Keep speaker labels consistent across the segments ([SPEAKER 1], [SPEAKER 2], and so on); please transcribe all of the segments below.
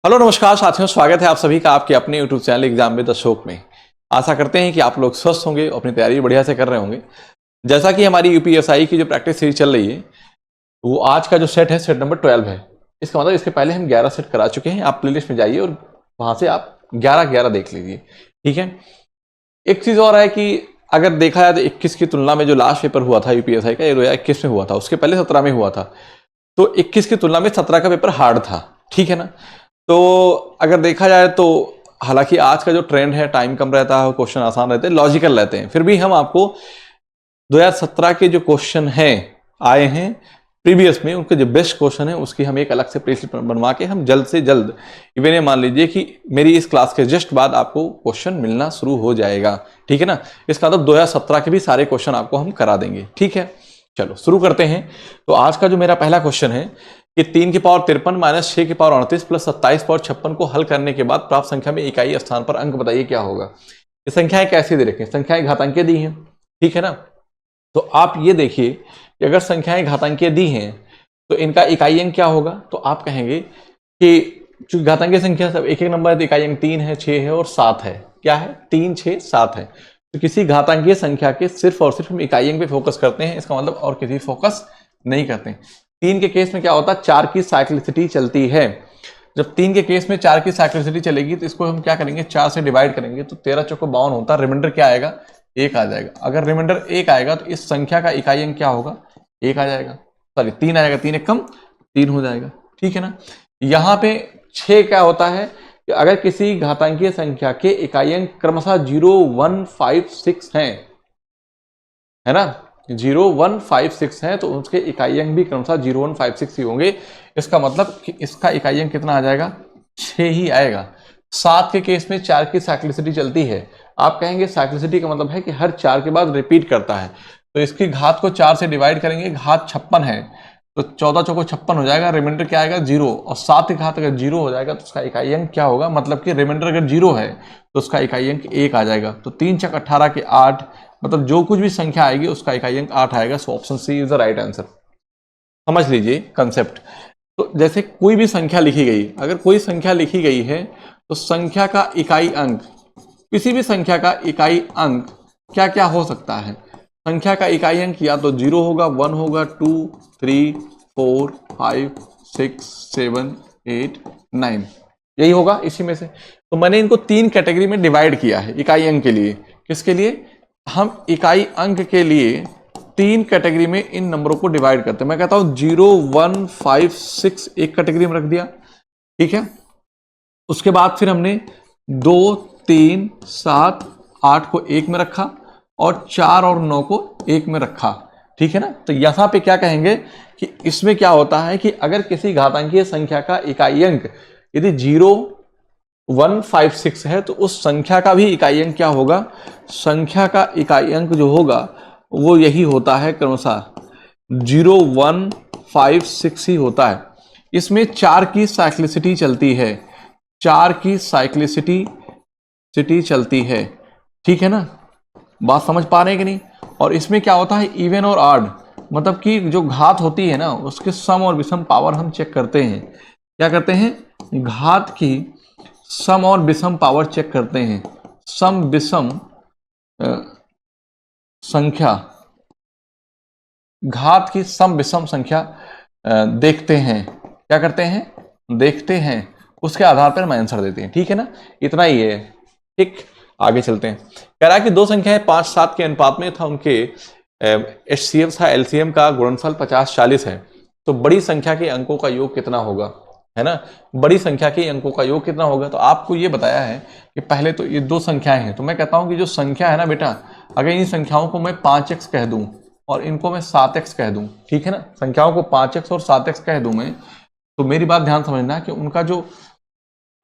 [SPEAKER 1] Hello नमस्कार साथियों, स्वागत है आप सभी का आपके अपने YouTube channel exam with Ashok में। आशा करते हैं कि आप लोग स्वस्थ होंगे और अपनी तैयारी बढ़िया से कर रहे होंगे। जैसा कि हमारी यूपीएसआई की जो प्रैक्टिस सीरीज चल रही है वो आज का जो सेट है सेट नंबर 12 है। इसका मतलब इसके पहले हम 11 सेट करा चुके हैं। आप प्लेलिस्ट में जाइए और वहां से आप 11 देख लीजिए, ठीक है। एक चीज और है कि अगर देखा जाए तो 21 की तुलना में जो लास्ट पेपर हुआ था यूपीएसआई का, ये 2021 में हुआ था, उसके पहले 17 में हुआ था। तो 21 की तुलना में 17 का पेपर हार्ड था, ठीक है ना। तो अगर देखा जाए तो हालांकि आज का जो ट्रेंड है, टाइम कम रहता है, क्वेश्चन आसान रहते हैं, लॉजिकल रहते हैं, फिर भी हम आपको 2017 के जो क्वेश्चन हैं आए हैं प्रीवियस में, उनके जो बेस्ट क्वेश्चन है उसकी हम एक अलग से प्लेलिस्ट बनवा के हम जल्द से जल्द, इवन ये मान लीजिए कि मेरी इस क्लास के जस्ट बाद आपको क्वेश्चन मिलना शुरू हो जाएगा, ठीक है ना। इसका मतलब 2017 के भी सारे क्वेश्चन आपको हम करा देंगे, ठीक है। चलो शुरू करते हैं। तो आज का जो मेरा पहला क्वेश्चन है कि 3 की पावर 53 माइनस 6 की पावर 38 प्लस 27 पावर 56 को हल करने के बाद प्राप्त संख्या में इकाई स्थान पर अंक बताइए क्या होगा। ये संख्याएं कैसे दे रखी हैं? संख्याएं घातांकीय दी हैं, ठीक है ना। तो आप ये देखिए कि अगर संख्याएं घातांकीय दी हैं तो इनका इकाई अंक क्या होगा। तो आप कहेंगे कि चूंकि घातांकीय संख्या सब एक एक नंबर है तो इकाई अंक 3 है, 6 है और 7 है। क्या है? 3, 6, 7 है। तो किसी घातांकीय संख्या के सिर्फ और सिर्फ हम इकाई अंक पे फोकस करते हैं, इसका मतलब और किसी फोकस नहीं करते हैं। 3 के केस में क्या होता है? 4 की साइक्लिसिटी चलती है। जब 3 के केस में 4 की साइक्लिसिटी चलेगी तो इसको हम क्या करेंगे? 4 से डिवाइड करेंगे तो 13 चौको 52 होता है। रिमाइंडर क्या आएगा? 1 आ जाएगा। अगर रिमाइंडर 1 आएगा तो इस संख्या का इकाई अंक क्या होगा? 1 आ जाएगा, सॉरी 3 आ जाएगा। 3 एक कम 3 हो जाएगा, ठीक है ना। यहाँ पे 6 क्या होता है कि अगर किसी घातांकीय संख्या के इकाई अंक क्रमशः 0, 1, 5, 6 हैं, है ना, 0, 1, 5, 6 है तो उसके इकाई अंक भी क्रमशः 0, 1, 5, 6 ही होंगे। इसका मतलब कि इसका इकाई अंक कितना आ जाएगा? 6 ही आएगा। 7 के केस में 4 की साइक्लिसिटी चलती है। आप कहेंगे साइक्लिसिटी का मतलब है कि हर 4 के बाद रिपीट करता है, तो इसकी घात को 4 से डिवाइड करेंगे, घात 56 है तो 14 चौको 56 हो जाएगा। रिमाइंडर क्या आएगा? 0। और 7 की घात अगर 0 हो जाएगा तो उसका इकाई अंक क्या होगा? मतलब कि रिमाइंडर अगर 0 है तो उसका इकाई अंक 1 आ जाएगा। तो 3 चक 18 के 8, मतलब जो कुछ भी संख्या आएगी उसका इकाई अंक 8 आएगा। So option C is the right answer. समझ लीजिए कंसेप्ट। तो जैसे कोई भी संख्या लिखी गई, अगर कोई संख्या लिखी गई है तो संख्या का इकाई अंक, किसी भी संख्या का इकाई अंक क्या क्या हो सकता है? संख्या का इकाई अंक या तो 0 होगा, 1 होगा, 2, 3, 4, 5, 6, 7, 8, 9, यही होगा इसी में से। तो मैंने इनको 3 कैटेगरी में डिवाइड किया है इकाई अंक के लिए। किसके लिए? हम इकाई अंक के लिए 3 कैटेगरी में इन नंबरों को डिवाइड करते हैं। मैं कहता हूं 0, 1, 5, 6 एक कैटेगरी में रख दिया, ठीक है। उसके बाद फिर हमने 2, 3, 7, 8 को एक में रखा और 4 और 9 को एक में रखा, ठीक है ना। तो यहां पे क्या कहेंगे कि इसमें क्या होता है कि अगर किसी घातांकीय संख्या का इकाई अंक यदि 0, 1, 5, 6 है तो उस संख्या का भी इकाई अंक क्या होगा? संख्या का इकाई अंक जो होगा वो यही होता है, क्रमशः 0, 1, 5, 6 ही होता है। इसमें 4 की साइक्लिसिटी चलती है, 4 की साइक्लिसिटी चलती है, ठीक है ना। बात समझ पा रहे हैं कि नहीं? और इसमें क्या होता है? इवन और ऑड, मतलब कि जो घात होती है ना उसके सम और विषम पावर हम चेक करते हैं। क्या करते हैं? घात की सम और विषम पावर चेक करते हैं। सम विषम संख्या, घात की सम विषम संख्या देखते हैं। क्या करते हैं? देखते हैं। उसके आधार पर हम आंसर देते हैं, ठीक है ना। इतना ही है, ठीक। आगे चलते हैं। कह रहा है कि दो संख्याएं 5, 7 के अनुपात में था, उनके HCF था LCM का गुणनफल 50, 40 है। तो बड़ी संख्या के अंकों का योग कितना होगा, है ना। बड़ी संख्या के अंकों का योग कितना होगा? तो आपको ये बताया है कि पहले तो ये 2 संख्याएं हैं, तो मैं कहता हूं कि जो संख्या है ना बेटा, अगर इन संख्याओं को मैं 5x कह दूं और इनको मैं 7x कह दूं, ठीक है ना, संख्याओं को 5x और 7x कह दूं मैं, तो मेरी बात ध्यान समझना कि उनका जो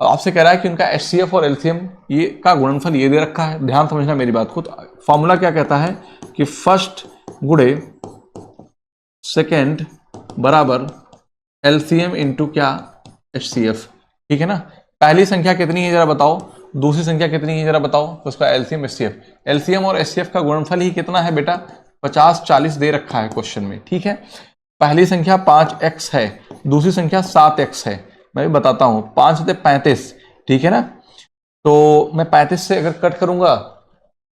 [SPEAKER 1] आपसे कह रहा है कि उनका HCF और LCM ये का गुणनफल ये दे रखा है। ध्यान समझना मेरी बात को। फॉर्मूला क्या कहता है कि फर्स्ट गुणे सेकेंड बराबर LCM इंटू क्या? HCF, ठीक है ना। पहली संख्या कितनी है जरा बताओ, दूसरी संख्या कितनी है जरा बताओ, तो उसका LCM HCF, LCM और HCF का गुणनफल ही कितना है बेटा? 50, 40 दे रखा है क्वेश्चन में, ठीक है। पहली संख्या 5x है, दूसरी संख्या 7x है। मैं भी बताता हूँ, 5 से 35, ठीक है ना। तो मैं 35 से अगर कट करूंगा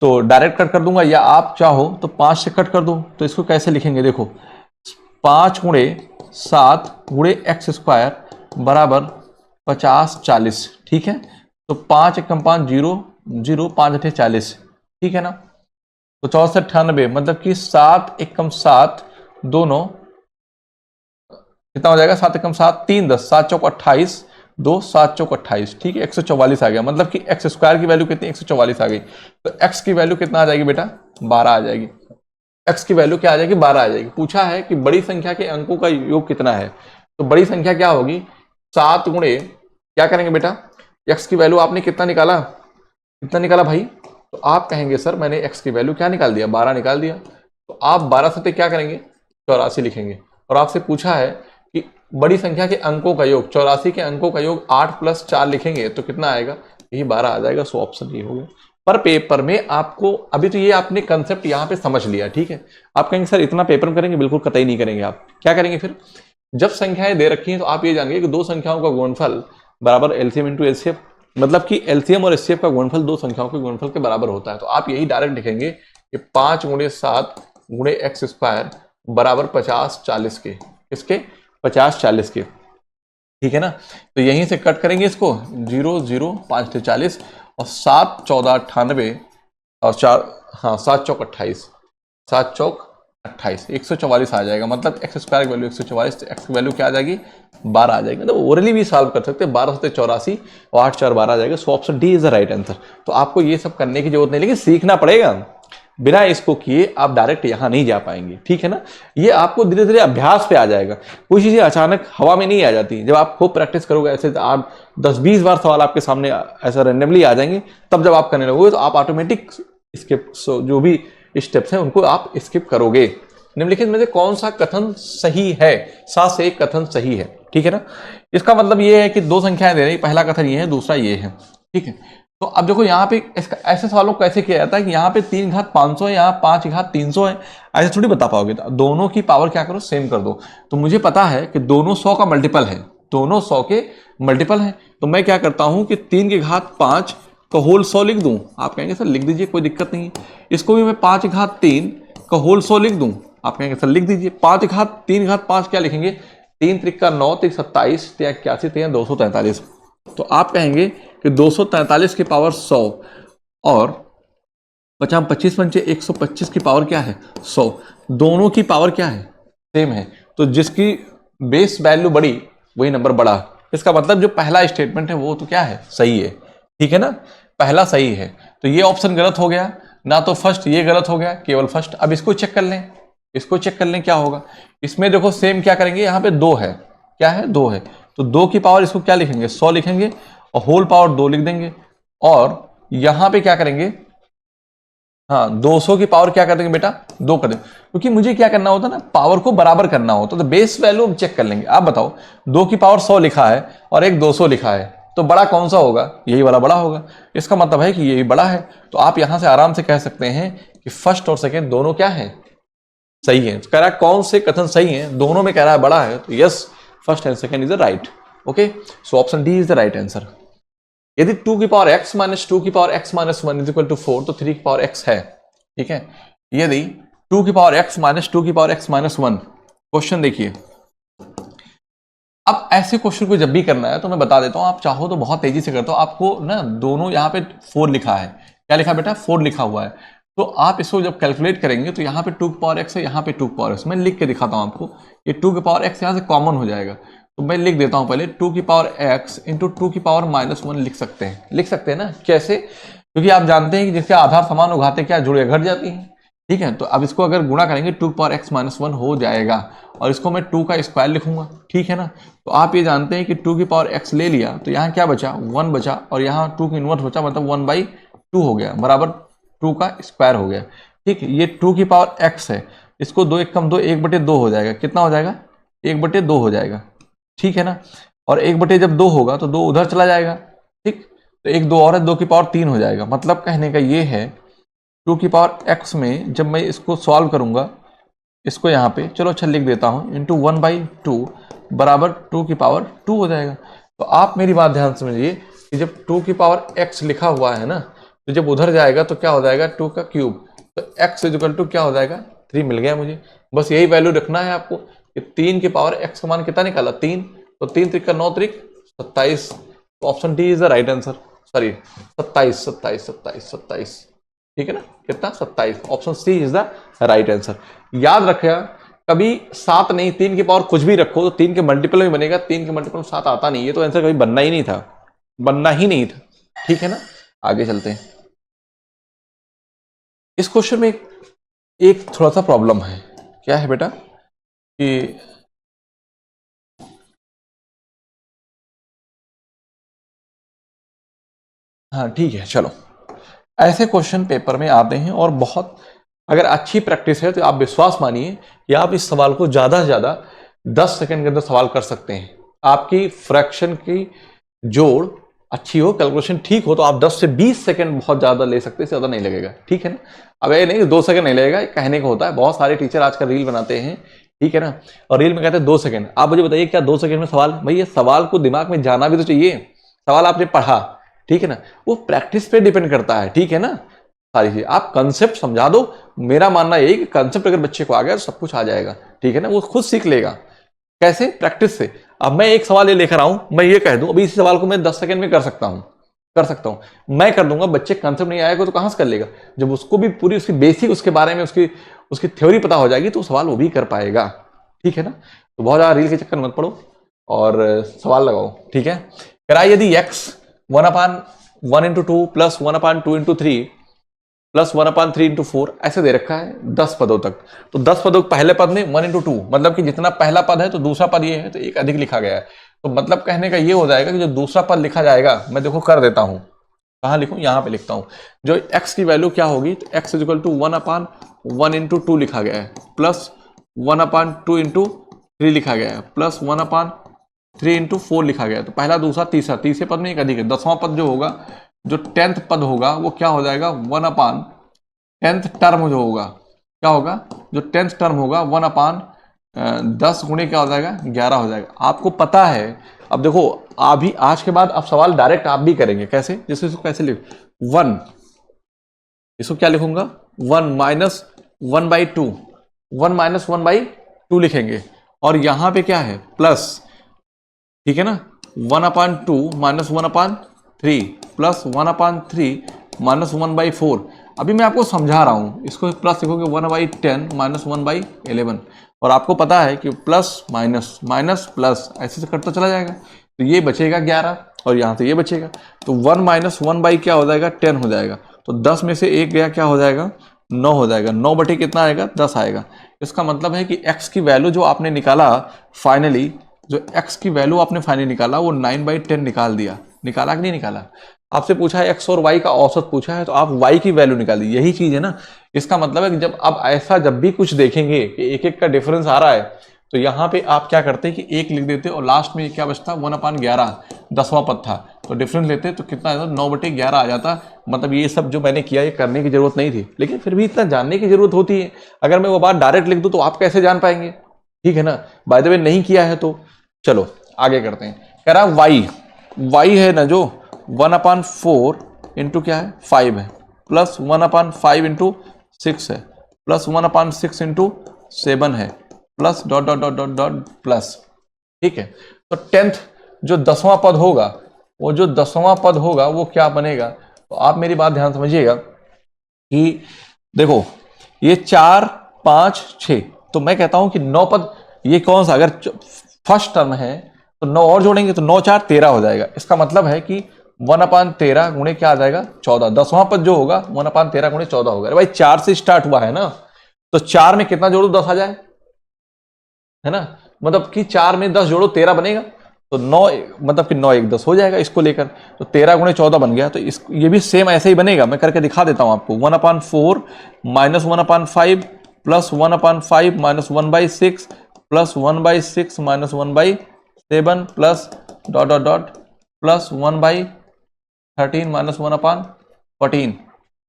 [SPEAKER 1] तो डायरेक्ट कट कर दूंगा, या आप चाहो तो 5 से कट कर दो। तो इसको कैसे लिखेंगे, देखो 5 गुणे 7 गुणे एक्स स्क्वायर बराबर 50 40, ठीक है। तो 5 एकम 5 0 0, 5 अठे 40, ठीक है ना। तो 64 98, मतलब कि 7 एकम 7 दोनों कितना हो जाएगा, 7 एकम 7 3 10, 7 चौक 28, 2 7 चौक 28, ठीक है। 144 आ गया, मतलब कि एक्स स्क्वायर की वैल्यू कितनी, 144 आ गई। तो एक्स की वैल्यू कितना आ जाएगी बेटा, 12 आ जाएगी। एक्स की वैल्यू क्या आ जाएगी, 12 आ जाएगी। पूछा है कि बड़ी संख्या के अंकों का योग कितना है, तो बड़ी संख्या क्या होगी, 7 गुणे क्या करेंगे बेटा, एक्स की वैल्यू आपने कितना निकाला, कितना निकाला भाई, तो आप कहेंगे सर मैंने एक्स की वैल्यू क्या निकाल दिया, 12 निकाल दिया। तो आप 12 से क्या करेंगे, 84 लिखेंगे। और आपसे पूछा है कि बड़ी संख्या के अंकों का योग, 84 के अंकों का योग 8 + 4 लिखेंगे तो कितना आएगा, यही 12 आ जाएगा। सो ऑप्शन ये हो गया। पर पेपर में आपको अभी तो ये आपने कंसेप्ट यहां पे समझ लिया, ठीक है। आप कहेंगे सर इतना पेपर में करेंगे, बिल्कुल कतई नहीं करेंगे। आप क्या करेंगे फिर, जब संख्याएं दे रखी हैं तो आप ये जानिए कि दो संख्याओं का गुणनफल बराबर एलसीएम इंटू एचसीएफ, मतलब कि एलसीएम और एचसीएफ का गुणनफल दो संख्याओं के गुणनफल के बराबर होता है। तो आप यही डायरेक्ट लिखेंगे कि 5 गुणे 7 गुणे एक्स स्क्वायर बराबर 50 40 के, इसके 50 40 के, ठीक है ना। तो यहीं से कट करेंगे इसको, 0 0 5 से 40 और 7 14 98 और 4 हाँ 7 चौक 28, 7 चौक 28, 144 आ जाएगा। मतलब एक्स स्क्वायर की वैल्यू 144, एक्स की वैल्यू क्या आ जाएगी, 12 आ जाएगी। मतलब ओरली भी सॉल्व कर सकते हैं, 12 से 84 और 8 4 12 आ जाएगा। सो option D is the right answer. तो आपको ये सब करने की जरूरत नहीं, लेकिन सीखना पड़ेगा। बिना इसको किए आप डायरेक्ट यहां नहीं जा पाएंगे, ठीक है ना। ये आपको धीरे धीरे अभ्यास पे आ जाएगा। कोई चीजें अचानक हवा में नहीं आ जाती। जब आप खूब प्रैक्टिस करोगे, ऐसे आप 10-20 बार सवाल आपके सामने ऐसा रैंडमली आ जाएंगे, तब जब आप करने लगोगे तो आप ऑटोमेटिक स्किप, जो भी स्टेप्स हैं उनको आप स्किप करोगे। निम्नलिखित में से कौन सा कथन सही है, 7 से 1 कथन सही है, ठीक है ना। इसका मतलब ये है कि दो संख्याएं दे रही, पहला कथन ये है, दूसरा ये है, ठीक है। तो अब देखो यहाँ पे इसका ऐसे सवालों को कैसे किया जाता है कि यहाँ पे 3 घात 500 है, यहाँ 5 घात 300 है, ऐसे थोड़ी बता पाओगे। तो दोनों की पावर क्या करो, सेम कर दो। तो मुझे पता है कि दोनों 100 का मल्टीपल है, दोनों 100 के मल्टीपल है। तो मैं क्या करता हूं कि 3 की घात 5 का होल 100 लिख दूं। आप कहेंगे सर लिख दीजिए, कोई दिक्कत नहीं है। इसको भी मैं 5 घात 3 का होल 100 लिख दूं। आप कहेंगे सर लिख दीजिए। 5 घात 3 घात 5 क्या लिखेंगे, 3 त्रिक 9, 3 27, 3 81, 3 243। तो आप कहेंगे कि 243 की पावर 100 और 50 25 पंचे 125 की पावर क्या है, 100। दोनों की पावर क्या है, सेम है। तो जिसकी बेस वैल्यू बड़ी वही नंबर बड़ा। इसका मतलब जो पहला स्टेटमेंट है वो तो क्या है, सही है, ठीक है ना। पहला सही है, तो ये ऑप्शन गलत हो गया ना, तो फर्स्ट ये गलत हो गया, केवल फर्स्ट। अब इसको चेक कर लें, इसको चेक कर लें क्या होगा। इसमें देखो सेम क्या करेंगे, यहाँ पे 2 है, क्या है, 2 है। तो 2 की पावर इसको क्या लिखेंगे, 100 लिखेंगे और होल पावर 2 लिख देंगे। और यहां पे क्या करेंगे, हाँ 200 की पावर क्या कर देंगे बेटा, 2 कर देंगे। क्योंकि मुझे क्या करना होता ना, पावर को बराबर करना होता। तो बेस वैल्यू हम चेक कर लेंगे। आप बताओ 2 की पावर 100 लिखा है और एक 200 लिखा है, तो बड़ा कौन सा होगा, यही वाला बड़ा होगा। इसका मतलब है कि यही बड़ा है। तो आप यहां से आराम से कह सकते हैं कि फर्स्ट और सेकेंड दोनों क्या है, सही है। तो कह रहा है कौन से कथन सही है, दोनों में कह रहा है बड़ा है, तो yes first and second is the right. Okay, so option D is the right answer. यदि 2 की पावर x माइनस 2 की power x minus 1 is equal to 4, तो 3 की पावर x है, ठीक है। यदि 2 की पावर x माइनस 2 की पावर x माइनस 1, क्वेश्चन देखिए। अब ऐसे क्वेश्चन को जब भी करना है तो मैं बता देता हूं, आप चाहो तो बहुत तेजी से करते हो। आपको ना दोनों यहाँ पे 4 लिखा है, क्या लिखा बेटा, 4 लिखा हुआ है। तो आप इसको जब कैलकुलेट करेंगे तो यहाँ पे 2 की पावर x है, यहाँ पे 2 की पावर x। मैं लिख के दिखाता हूं आपको। ये 2 की पावर x यहाँ से कॉमन हो जाएगा, तो मैं लिख देता हूं पहले 2 की पावर x इंटू 2 की पावर माइनस 1 लिख सकते हैं। लिख सकते हैं ना, कैसे, क्योंकि आप जानते हैं कि जिसके आधार समान हो घाते क्या जुड़े घट जाती हैं, ठीक है। तो अब इसको अगर गुणा करेंगे 2 की पावर x माइनस 1 हो जाएगा और इसको मैं 2 का स्क्वायर लिखूंगा, ठीक है ना। तो आप ये जानते हैं कि 2 की पावर x ले लिया तो यहाँ क्या बचा, 1 बचा, और यहाँ 2 की इनवर्स बचा, मतलब 1/2 हो गया, बराबर 2 का स्क्वायर हो गया, ठीक है। ये 2 की पावर x है, इसको 2 1 कम 2 1/2 हो जाएगा। कितना हो जाएगा, 1/2 हो जाएगा, ठीक है ना। और 1/2 होगा तो 2 उधर चला जाएगा, ठीक। तो 1 2 और है, 2 की पावर 3 हो जाएगा। मतलब कहने का ये है 2 की पावर x में जब मैं इसको सॉल्व करूंगा, इसको यहाँ पे चलो अच्छा लिख देता हूं, इंटू 1/2 बराबर 2 की पावर 2 हो जाएगा। तो आप मेरी बात ध्यान से समझिए कि जब 2 की पावर x लिखा हुआ है ना, तो जब उधर जाएगा तो क्या हो जाएगा 2 का क्यूब, तो x इक्वल टू क्या हो जाएगा 3 मिल गया मुझे। बस यही वैल्यू रखना है आपको कि 3 की पावर x का मान कितना निकाला 3, तो 3 त्रिक का 9 त्रिक 27, तो option D is the right answer. Sorry 27 27 27 27, ठीक है ना, कितना 27, option C is the right answer. याद रखिएगा कभी 7 नहीं, 3 की पावर कुछ भी रखो तो 3 के मल्टीपल में बनेगा, 3 के मल्टीपल में 7 आता नहीं है, तो आंसर कभी बनना ही नहीं था, बनना ही नहीं था, ठीक है ना। आगे चलते हैं। इस क्वेश्चन में एक थोड़ा सा प्रॉब्लम है। क्या है बेटा कि हाँ ठीक है चलो, ऐसे क्वेश्चन पेपर में आते हैं और बहुत अगर अच्छी प्रैक्टिस है तो आप विश्वास मानिए कि आप इस सवाल को ज्यादा से ज्यादा 10 सेकंड के अंदर सवाल कर सकते हैं। आपकी फ्रैक्शन की जोड़ अच्छी हो, कैलकुलेशन ठीक हो, तो आप 10 से 20 सेकंड बहुत ज्यादा ले सकते हैं, ज्यादा नहीं लगेगा, ठीक है ना। अब ये नहीं 2 सेकंड नहीं लगेगा, कहने का होता है, बहुत सारे टीचर आजकल रील बनाते हैं, ठीक है ना, और रील में कहते हैं 2 सेकंड। आप मुझे बताइए क्या 2 सेकंड में सवाल, भाई ये सवाल को दिमाग में जाना भी तो चाहिए, सवाल आपने पढ़ा, ठीक है ना, वो प्रैक्टिस पे डिपेंड करता है, ठीक है ना। सारी चीज आप कंसेप्ट समझा दो, मेरा मानना यही कि कंसेप्ट अगर बच्चे को आ गया तो सब कुछ आ जाएगा, ठीक है ना, वो खुद सीख लेगा। कैसे? प्रैक्टिस से। अब मैं एक सवाल ये लेकर आऊं, मैं ये कह दूं अभी इसी सवाल को मैं 10 सेकंड में कर सकता हूं, मैं कर दूंगा, बच्चे कंसेप्ट नहीं आएगा तो कहां से कर लेगा। जब उसको भी पूरी उसकी बेसिक उसके बारे में उसकी थ्योरी पता हो जाएगी तो सवाल वो भी कर पाएगा, ठीक है ना। तो बहुत ज्यादा रील के चक्कर मत पड़ो और सवाल लगाओ, ठीक है। कराई यदि x 1/1 into 2 plus 1/2 into 3 plus 1/3 into 4 ऐसे दे रखा है 10 पदों तक, तो 10 पदों पहले पद में 1 into 2 मतलब कि जितना पहला पद है तो दूसरा पद ये है, तो एक अधिक लिखा गया है। तो मतलब कहने का ये हो जाएगा कि जो दूसरा पद लिखा जाएगा, मैं देखो कर देता हूं, कहां लिखूं, यहां पे लिखता हूं, जो x की वैल्यू क्या होगी, तो x इक्वल टू 1/1 into 2 लिखा गया है, प्लस 1/2 into 3 लिखा गया है, प्लस 1/3 into 4 लिखा गया है। तो पहला दूसरा तीसरा, तीसरे पद में एक अधिक है, 10वां पद जो होगा, जो 10th पद होगा वो क्या हो जाएगा 1/10th टर्म जो होगा, क्या होगा, जो 10th टर्म होगा 1/10 गुणे क्या हो जाएगा 11 हो जाएगा। आपको पता है, अब देखो अभी आज के बाद अब सवाल डायरेक्ट आप भी करेंगे, कैसे, जैसे इसको कैसे लिख 1, इसको क्या लिखूंगा 1 माइनस 1/2, 1 माइनस 1/2 लिखेंगे, और यहां पे क्या है प्लस, ठीक है ना, 1/2 माइनस 1/3 प्लस 1/3 माइनस 1/4। अभी मैं आपको समझा रहा हूं, इसको प्लस लिखोगे 1/10 माइनस 1/11, और आपको पता है कि प्लस माइनस माइनस प्लस ऐसे से करता चला जाएगा, तो ये बचेगा 11 और यहां से ये बचेगा, तो 1 माइनस 1 क्या हो जाएगा 10 हो जाएगा, तो 10 में से एक गया क्या हो जाएगा 9 हो जाएगा, 9 बटे कितना आएगा 10 आएगा। इसका मतलब है कि x की वैल्यू जो आपने निकाला फाइनली, जो x की वैल्यू आपने फाइनली निकाला वो 9/10 निकाल दिया, निकाला कि नहीं निकाला। आपसे पूछा है x और y का औसत पूछा है, तो आप y की वैल्यू निकाल दी, यही चीज है ना। इसका मतलब है कि जब आप ऐसा जब भी कुछ देखेंगे कि एक एक का डिफरेंस आ रहा है, तो यहाँ पे आप क्या करते हैं कि एक लिख देते और लास्ट में क्या बचता 1/11, 10वां पद था, तो डिफरेंस लेते तो कितना आता 9/11 आ जाता। मतलब ये सब जो मैंने किया ये करने की जरूरत नहीं थी, लेकिन फिर भी इतना जानने की जरूरत होती है। अगर मैं वो बात डायरेक्ट लिख दूं तो आप कैसे जान पाएंगे, ठीक है ना। बाय द वे नहीं किया है तो चलो आगे करते हैं। कह रहा y है ना जो 1/4 इंटू क्या है 5 है, प्लस 1/5 इंटू 6 है, प्लस 1/6 इंटू 7 है, plus dot dot dot dot dot plus, ठीक है। तो 10th जो 10वां पद होगा, वो जो 10वां पद होगा वो क्या बनेगा, तो आप मेरी बात ध्यान समझिएगा कि देखो ये 4 5 6, तो मैं कहता हूं कि 9 पद, ये कौन सा, अगर फर्स्ट टर्म है तो 9 और जोड़ेंगे तो 9 4 13 हो जाएगा। इसका मतलब है कि 1/13 गुणे क्या आ जाएगा 14, 10वां पद जो होगा 1/13 गुणे 14 होगा। अरे भाई 4 से स्टार्ट हुआ है ना, तो 4 में कितना जोड़ो 10 आ जाए, है ना, मतलब कि 4 में 10 जोड़ो 13 बनेगा, तो 9 मतलब कि 9 1 10 हो जाएगा इसको लेकर, तो 13 गुणे 14 बन गया। तो ये भी सेम ऐसे ही बनेगा, मैं करके दिखा देता हूं आपको। 1/4 minus 1/5 plus 1/5 minus 1/6 plus 1/6 minus 1/7 plus dot dot dot plus 1/13 minus 1/14,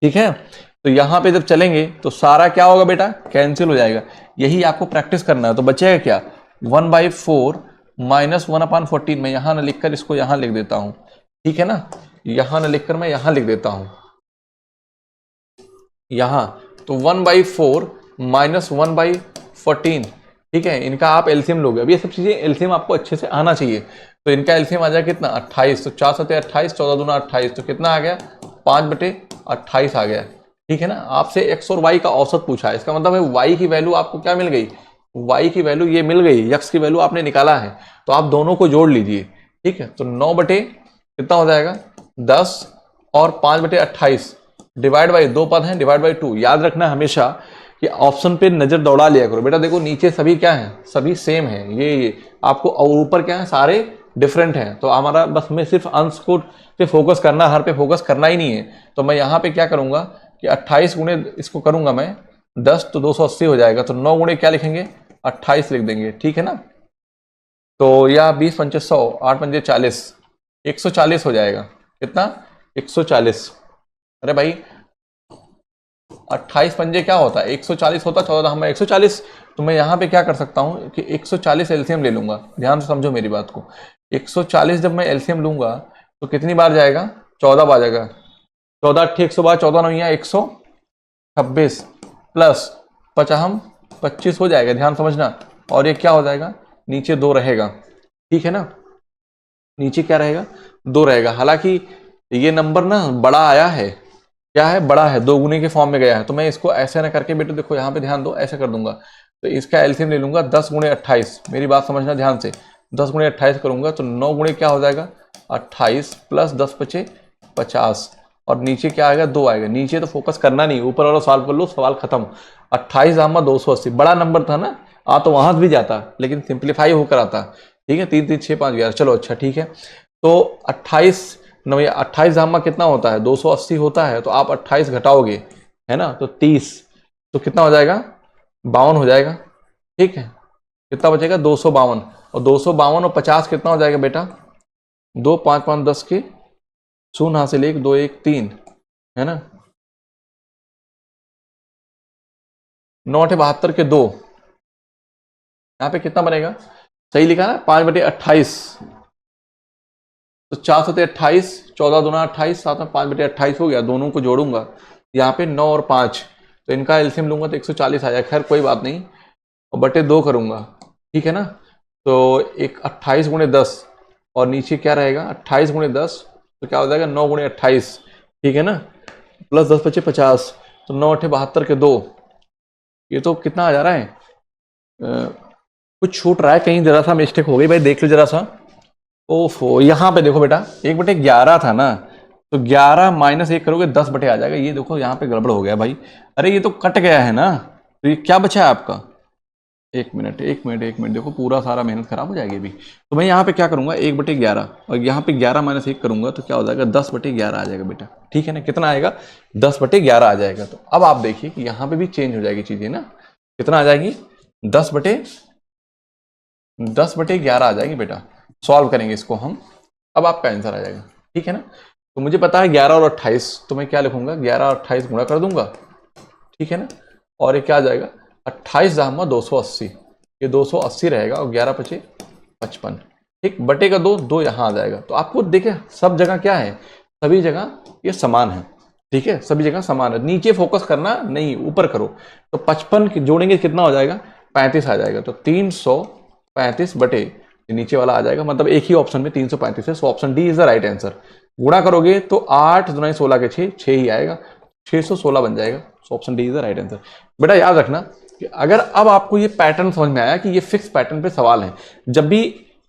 [SPEAKER 1] ठीक है। तो यहां पे जब चलेंगे तो सारा क्या होगा बेटा कैंसिल हो जाएगा, यही आपको प्रैक्टिस करना है। तो बचेगा क्या 1/4 -1/14 में यहां ना लिखकर इसको यहां लिख देता हूं, ठीक है ना, यहां ना लिखकर मैं यहां लिख देता हूं यहां, तो 1/4 -1/14, ठीक है। इनका आप एलसीएम लोगे, अब ये सब चीजें एलसीएम आपको अच्छे से आना चाहिए, तो इनका एलसीएम आ जाएगा कितना 28, तो 4 7 28, 14 दूना 28, तो कितना आ गया 5/28 आ गया, ठीक है ना। आपसे एक्स और वाई का औसत पूछा है, इसका मतलब है वाई की वैल्यू आपको क्या मिल गई, वाई की वैल्यु ये मिल गई, यक्स की वैल्यू आपने निकाला है, तो आप दोनों को जोड़ लीजिए, ठीक है। तो 9 बटे कितना हो जाएगा 10 और 5/28 डिवाइड बाई 2 पद हैं, डिवाइड बाई 2। याद रखना हमेशा कि ऑप्शन पे नजर दौड़ा लिया करो बेटा, देखो नीचे सभी क्या है, सभी सेम है, ये आपको, और ऊपर क्या है सारे डिफरेंट हैं, तो हमारा बस में सिर्फ अंश को पे फोकस करना, हर पे फोकस करना ही नहीं है। तो मैं यहाँ पे क्या करूंगा कि 28 गुणे इसको करूंगा मैं 10, तो 280 हो जाएगा, तो 9 गुणे क्या लिखेंगे 28 लिख देंगे, ठीक है ना। तो या 20 पंचे 100, 8 पंचे 40, 140 हो जाएगा, कितना 140। अरे भाई 28 पंजे क्या होता है 140 होता, 14 हम 140, तो मैं यहाँ पे क्या कर सकता हूँ कि 140 एलसीएम ले लूंगा, ध्यान से समझो मेरी बात को। 140 जब मैं एलसीएम लूंगा तो कितनी बार जाएगा 14 बार जाएगा, 14 8 112, 14 9 126 प्लस 50 25 हो जाएगा, ध्यान समझना। और ये क्या हो जाएगा नीचे 2 रहेगा, ठीक है ना, नीचे क्या रहेगा 2 रहेगा। हालांकि ये नंबर ना बड़ा आया है, क्या है बड़ा है, 2 गुने के फॉर्म में गया है, तो मैं इसको ऐसे ना करके बेटे देखो यहाँ पे ध्यान दो, ऐसे कर दूंगा, तो इसका एलसीएम ले लूंगा 10 गुणे 28, मेरी बात समझना ध्यान से, 10 गुणे 28 करूंगा तो 9 गुणे क्या हो जाएगा 28 प्लस 10 बचे 50, और नीचे क्या आएगा 2 आएगा, नीचे तो फोकस करना नहीं, ऊपर वाला सवाल कर लो, सवाल खत्म। 28 दामा 280, बड़ा नंबर था ना, आ तो वहां भी जाता लेकिन सिंप्लीफाई होकर आता, ठीक है। 3 3 6 5 11, चलो अच्छा ठीक है। तो 28 दामा कितना होता है 280 होता है, तो आप 28 घटाओगे है ना, तो 30, तो कितना हो जाएगा 52 हो जाएगा, ठीक है। कितना बचेगा 252, और 252 और 50 कितना हो जाएगा बेटा 2 5 5 10 के 0 हासिल 1 2 1 3 है ना, 9 8 72 के 2, यहाँ पे कितना बनेगा सही लिखा ना 5/28, तो 4 7 28, 14 दूना 28, साथ में 5/28 हो गया, दोनों को जोड़ूंगा यहाँ पे 9 और 5, तो इनका एलसीएम लूंगा तो 140 आ जाएगा, खैर कोई बात नहीं, और बटे 2 करूंगा, ठीक है ना। तो एक 28 गुणे 10, और नीचे क्या रहेगा 28 गुणे 10, तो क्या हो जाएगा 9 गुणे 28, ठीक है ना, प्लस 10 बचे 50, तो 9 8 72 के 2, ये तो कितना आ जा रहा है कुछ छूट रहा है, कहीं जरा सा मिस्टेक हो गई भाई, देख लो जरा सा। ओफो, यहाँ पे देखो बेटा 1/11 था ना, तो 11 माइनस 1 करोगे 10 बटे आ जाएगा, ये देखो यहाँ पे गड़बड़ हो गया भाई, अरे ये तो कट गया है ना, तो ये क्या बचा है आपका, एक मिनट देखो पूरा सारा मेहनत खराब हो जाएगी अभी। तो मैं यहाँ पे क्या करूंगा 1/11, और यहाँ पे 11 माइनस 1 करूंगा तो क्या हो जाएगा 10/11 आ जाएगा बेटा, ठीक है ना, कितना आएगा 10/11 आ जाएगा। तो अब आप देखिए कि यहाँ पे भी चेंज हो जाएगी चीजें ना, कितना आ जाएगी 10/11 आ जाएगी बेटा, सॉल्व करेंगे इसको हम, अब आपका आंसर आ जाएगा, ठीक है ना। तो मुझे पता है 11 और 28, तो मैं क्या लिखूंगा 11 और 28 गुणा कर दूंगा, ठीक है ना, और ये क्या आ जाएगा 28 दामा 280, ये 280 रहेगा, और 11 बचे 55, ठीक, बटे का 2 यहाँ आ जाएगा। तो आपको देखे सब जगह क्या है, सभी जगह ये समान है, ठीक है, सभी जगह समान है, नीचे फोकस करना नहीं, ऊपर करो। तो 55 जोड़ेंगे कितना हो जाएगा 35 आ जाएगा, तो 335 बटे नीचे वाला आ जाएगा, मतलब एक ही ऑप्शन में 335 है, so option D is the right answer. गुणा करोगे तो 8 दुना 16 के 6 ही आएगा, 616 बन जाएगा, सो option D is the right answer. बेटा याद रखना कि अगर अब आपको ये पैटर्न समझ में आया कि ये फिक्स पैटर्न पे सवाल है, जब भी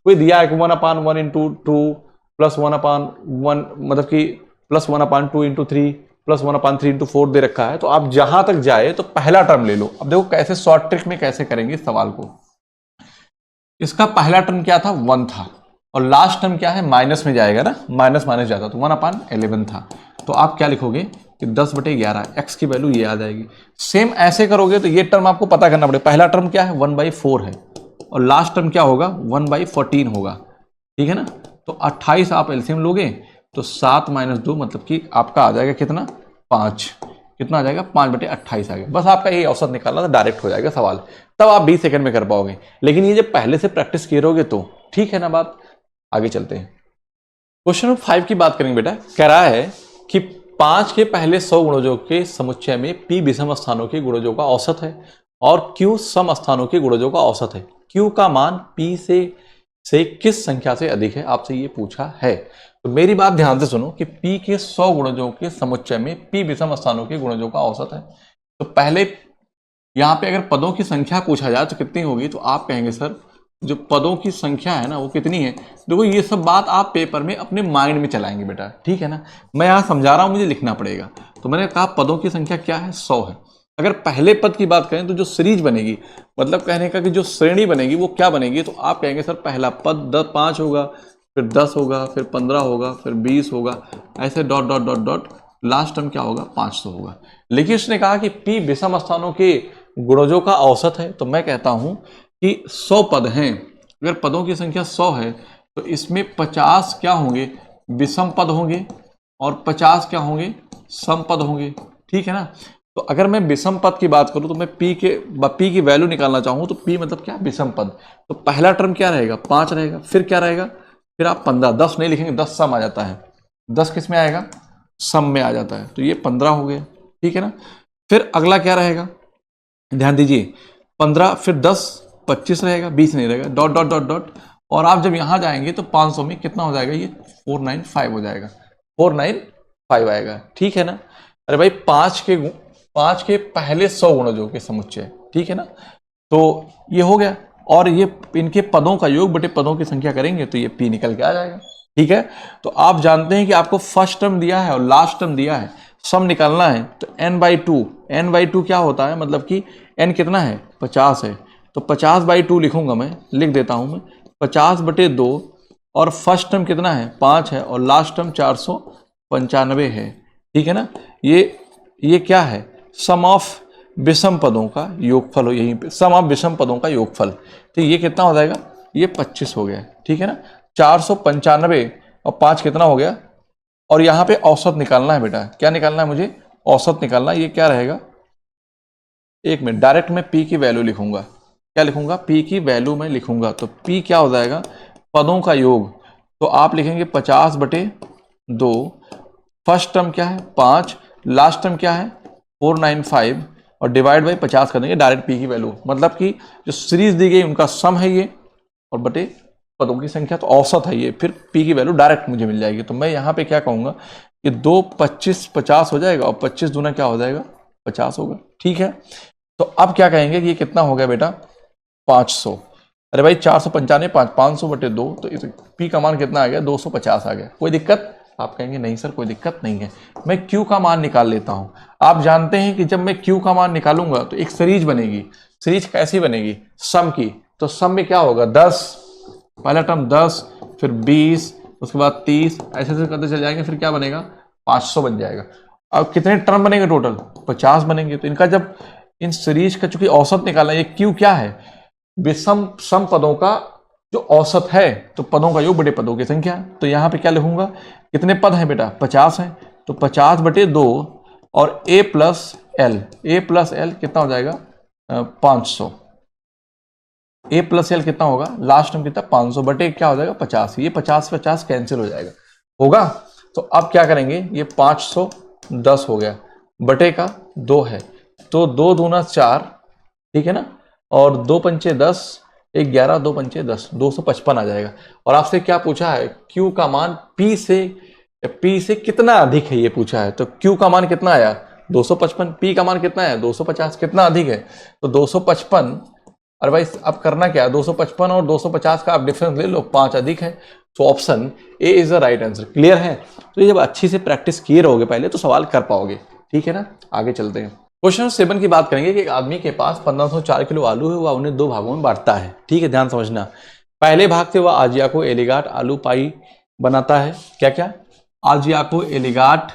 [SPEAKER 1] कोई दिया है कि 1/1 इंटू 2 प्लस 1/1, मतलब कि प्लस 1/2 इंटू 3 प्लस 1/3 इंटू 4 दे रखा है, तो आप जहां तक जाए तो पहला टर्म ले लो। अब देखो कैसे शॉर्ट ट्रिक में कैसे करेंगे इस सवाल को। इसका पहला टर्म क्या था 1 था, और लास्ट टर्म क्या है माइनस में जाएगा ना, माइनस माइनस जाता तो 1/11 था, तो आप क्या लिखोगे कि 10/11, एक्स की वैल्यू ये आ जाएगी। सेम ऐसे करोगे तो ये टर्म आपको पता करना पड़ेगा, पहला टर्म क्या है 1/4 है, और लास्ट टर्म क्या होगा 1/14 होगा, ठीक है ना। तो 28 आप एलसीएम लोगे तो 7 - 2 मतलब कि आपका आ जाएगा कितना 5, कितना आ जाएगा 5/28 आ गया। बस आपका ये औसत निकालना था, डायरेक्ट हो जाएगा सवाल, तब आप 20 सेकंड में कर पाओगे। लेकिन ये जब पहले से प्रैक्टिस किए रहोगे तो ठीक है ना बात? आगे चलते हैं। क्वेश्चन नंबर 5 की बात करेंगे बेटा। कह रहा है कि 5 के पहले 100 गुणजों के समुच्चय में p विषम स्थानों के गुणजों का औसत है और q सम स्थानों के गुणजों का औसत है। q का मान p से किस संख्या से अधिक है, आपसे ये पूछा है। तो मेरी बात ध्यान से सुनो कि p के 100 गुणजों के समुच्चय में p विषम स्थानों के गुणजों का औसत है। तो पहले यहाँ पे अगर पदों की संख्या पूछा जाए तो कितनी होगी, तो आप कहेंगे सर जो पदों की संख्या है ना वो कितनी है। देखो ये सब बात आप पेपर में अपने माइंड में चलाएंगे बेटा, ठीक है ना। मैं यहाँ समझा रहा हूँ, मुझे लिखना पड़ेगा। तो मैंने कहा पदों की संख्या क्या है, 100 है। अगर पहले पद की बात करें तो जो सीरीज बनेगी, मतलब कहने का कि जो श्रेणी बनेगी वो क्या बनेगी, तो आप कहेंगे सर पहला पद 5 होगा, फिर 10 होगा, फिर 15 होगा, फिर 20 होगा, ऐसे dot dot dot dot, last term क्या होगा, 500 होगा। लेकिन उसने कहा कि p विषम स्थानों के गुणजों का औसत है। तो मैं कहता हूं कि 100 पद हैं, अगर पदों की संख्या 100 है तो इसमें 50 क्या होंगे, विषम पद होंगे और 50 क्या होंगे, सम पद होंगे, ठीक है ना। तो अगर मैं विषम पद की बात करूं तो मैं p की वैल्यू निकालना चाहूं तो p मतलब क्या, विषम पद। तो पहला टर्म क्या रहेगा, 5 रहेगा, फिर क्या रहेगा, फिर आप 15, 10 नहीं लिखेंगे, 10 सम आ जाता है, 10 किस में आएगा, सम में आ जाता है, तो ये 15 हो गया, ठीक है ना। फिर अगला क्या रहेगा, ध्यान दीजिए, 15 फिर 10, 25 रहेगा, 20 नहीं रहेगा, डॉट डॉट डॉट डॉट। और आप जब यहां जाएंगे तो 500 में कितना हो जाएगा, ये 495 हो जाएगा, 495 आएगा, ठीक है ना। अरे भाई 5 के पहले 100 गुणजों के समुच्चय, ठीक है ना। तो ये हो गया, और ये इनके पदों का योग बटे पदों की संख्या करेंगे तो ये p निकल के आ जाएगा, ठीक है। तो आप जानते हैं कि आपको फर्स्ट टर्म दिया है और लास्ट टर्म दिया है, सम निकालना है तो n/2 क्या होता है, मतलब कि n कितना है, 50 है, तो 50/2 लिखूंगा, मैं लिख देता हूं मैं 50/2, और फर्स्ट टर्म कितना है, 5 है, और लास्ट टर्म 495 है, ठीक है ना। ये क्या है, सम ऑफ विषम पदों का योगफल हो, यहीं पे सम ऑफ विषम पदों का योगफल। तो ये कितना हो जाएगा, ये 25 हो गया, ठीक है ना। 495 और 5 कितना हो गया, और यहाँ पे औसत निकालना है बेटा, क्या निकालना है मुझे, औसत निकालना है। ये क्या रहेगा, एक मिनट, डायरेक्ट मैं p की वैल्यू लिखूंगा, क्या लिखूंगा, p की वैल्यू मैं लिखूंगा, तो p क्या हो जाएगा, पदों का योग। तो आप लिखेंगे 50/2, फर्स्ट टर्म क्या है 5, लास्ट टर्म क्या है 495, और डिवाइड बाई 50 कर देंगे, डायरेक्ट p की वैल्यू, मतलब कि जो सीरीज दी गई उनका सम है ये, और बटे पदों की संख्या, तो औसत है ये, फिर p की वैल्यू डायरेक्ट मुझे मिल जाएगी। तो मैं यहाँ पे क्या कहूँगा कि 2 25 50 हो जाएगा, और 25 दूना क्या हो जाएगा, 50 होगा, ठीक है। तो अब क्या कहेंगे कि ये कितना हो गया बेटा, 500। अरे भाई 495 500/2, तो इस p का मान कितना आ गया, 250 आ गया। कोई दिक्कत, आप कहेंगे नहीं सर कोई दिक्कत नहीं है, मैं q का मान निकाल लेता हूं। आप जानते हैं कि जब मैं q का मान निकालूंगा तो एक सीरीज बनेगी, सीरीज कैसी बनेगी, सम की। तो सम में क्या होगा, 10, पहला टर्म 10, फिर 20, उसके बाद 30, ऐसे ऐसे करते चल जाएंगे, फिर क्या बनेगा, 500 बन जाएगा। अब कितने टर्म बनेंगे टोटल, 50 बनेंगे। तो इनका जब इन सीरीज का चूंकि औसत निकालना, ये क्यू क्या है, विषम सम पदों का जो औसत है, तो पदों का योग बटे पदों की संख्या। तो यहाँ पे क्या लिखूंगा, कितने पद हैं बेटा, 50 हैं, तो 50/2, और a प्लस एल कितना हो जाएगा, 500, a प्लस एल कितना होगा, लास्ट में कितना, 500 बटे क्या हो जाएगा, 50। ये 50 कैंसिल हो जाएगा, होगा। तो अब क्या करेंगे, ये 510 हो गया, बटे का 2 है, तो 2 दूना 4, ठीक है ना, और 2 पंचे 10, 1 11, 2 पंचे 10, 255 आ जाएगा। और आपसे क्या पूछा है, Q का मान P से कितना अधिक है, ये पूछा है। तो Q का मान कितना आया, 255, P का मान कितना है, 250, कितना अधिक है, तो 255। अरे भाई अब करना क्या है, 255 और 250 का आप डिफरेंस ले लो, 5 अधिक है, तो option A is the right answer. Clear है। तो ये जब अच्छी से प्रैक्टिस किए रहोगे पहले तो सवाल कर पाओगे, ठीक है ना। आगे चलते हैं, क्वेश्चन 7 की बात करेंगे कि एक आदमी के पास 1504 किलो आलू है, वह उन्हें 2 भागों में बांटता है, ठीक है, ध्यान समझना। पहले भाग से वह आजिया को एलिगाट आलू पाई बनाता है, क्या आजिया को एलिगाट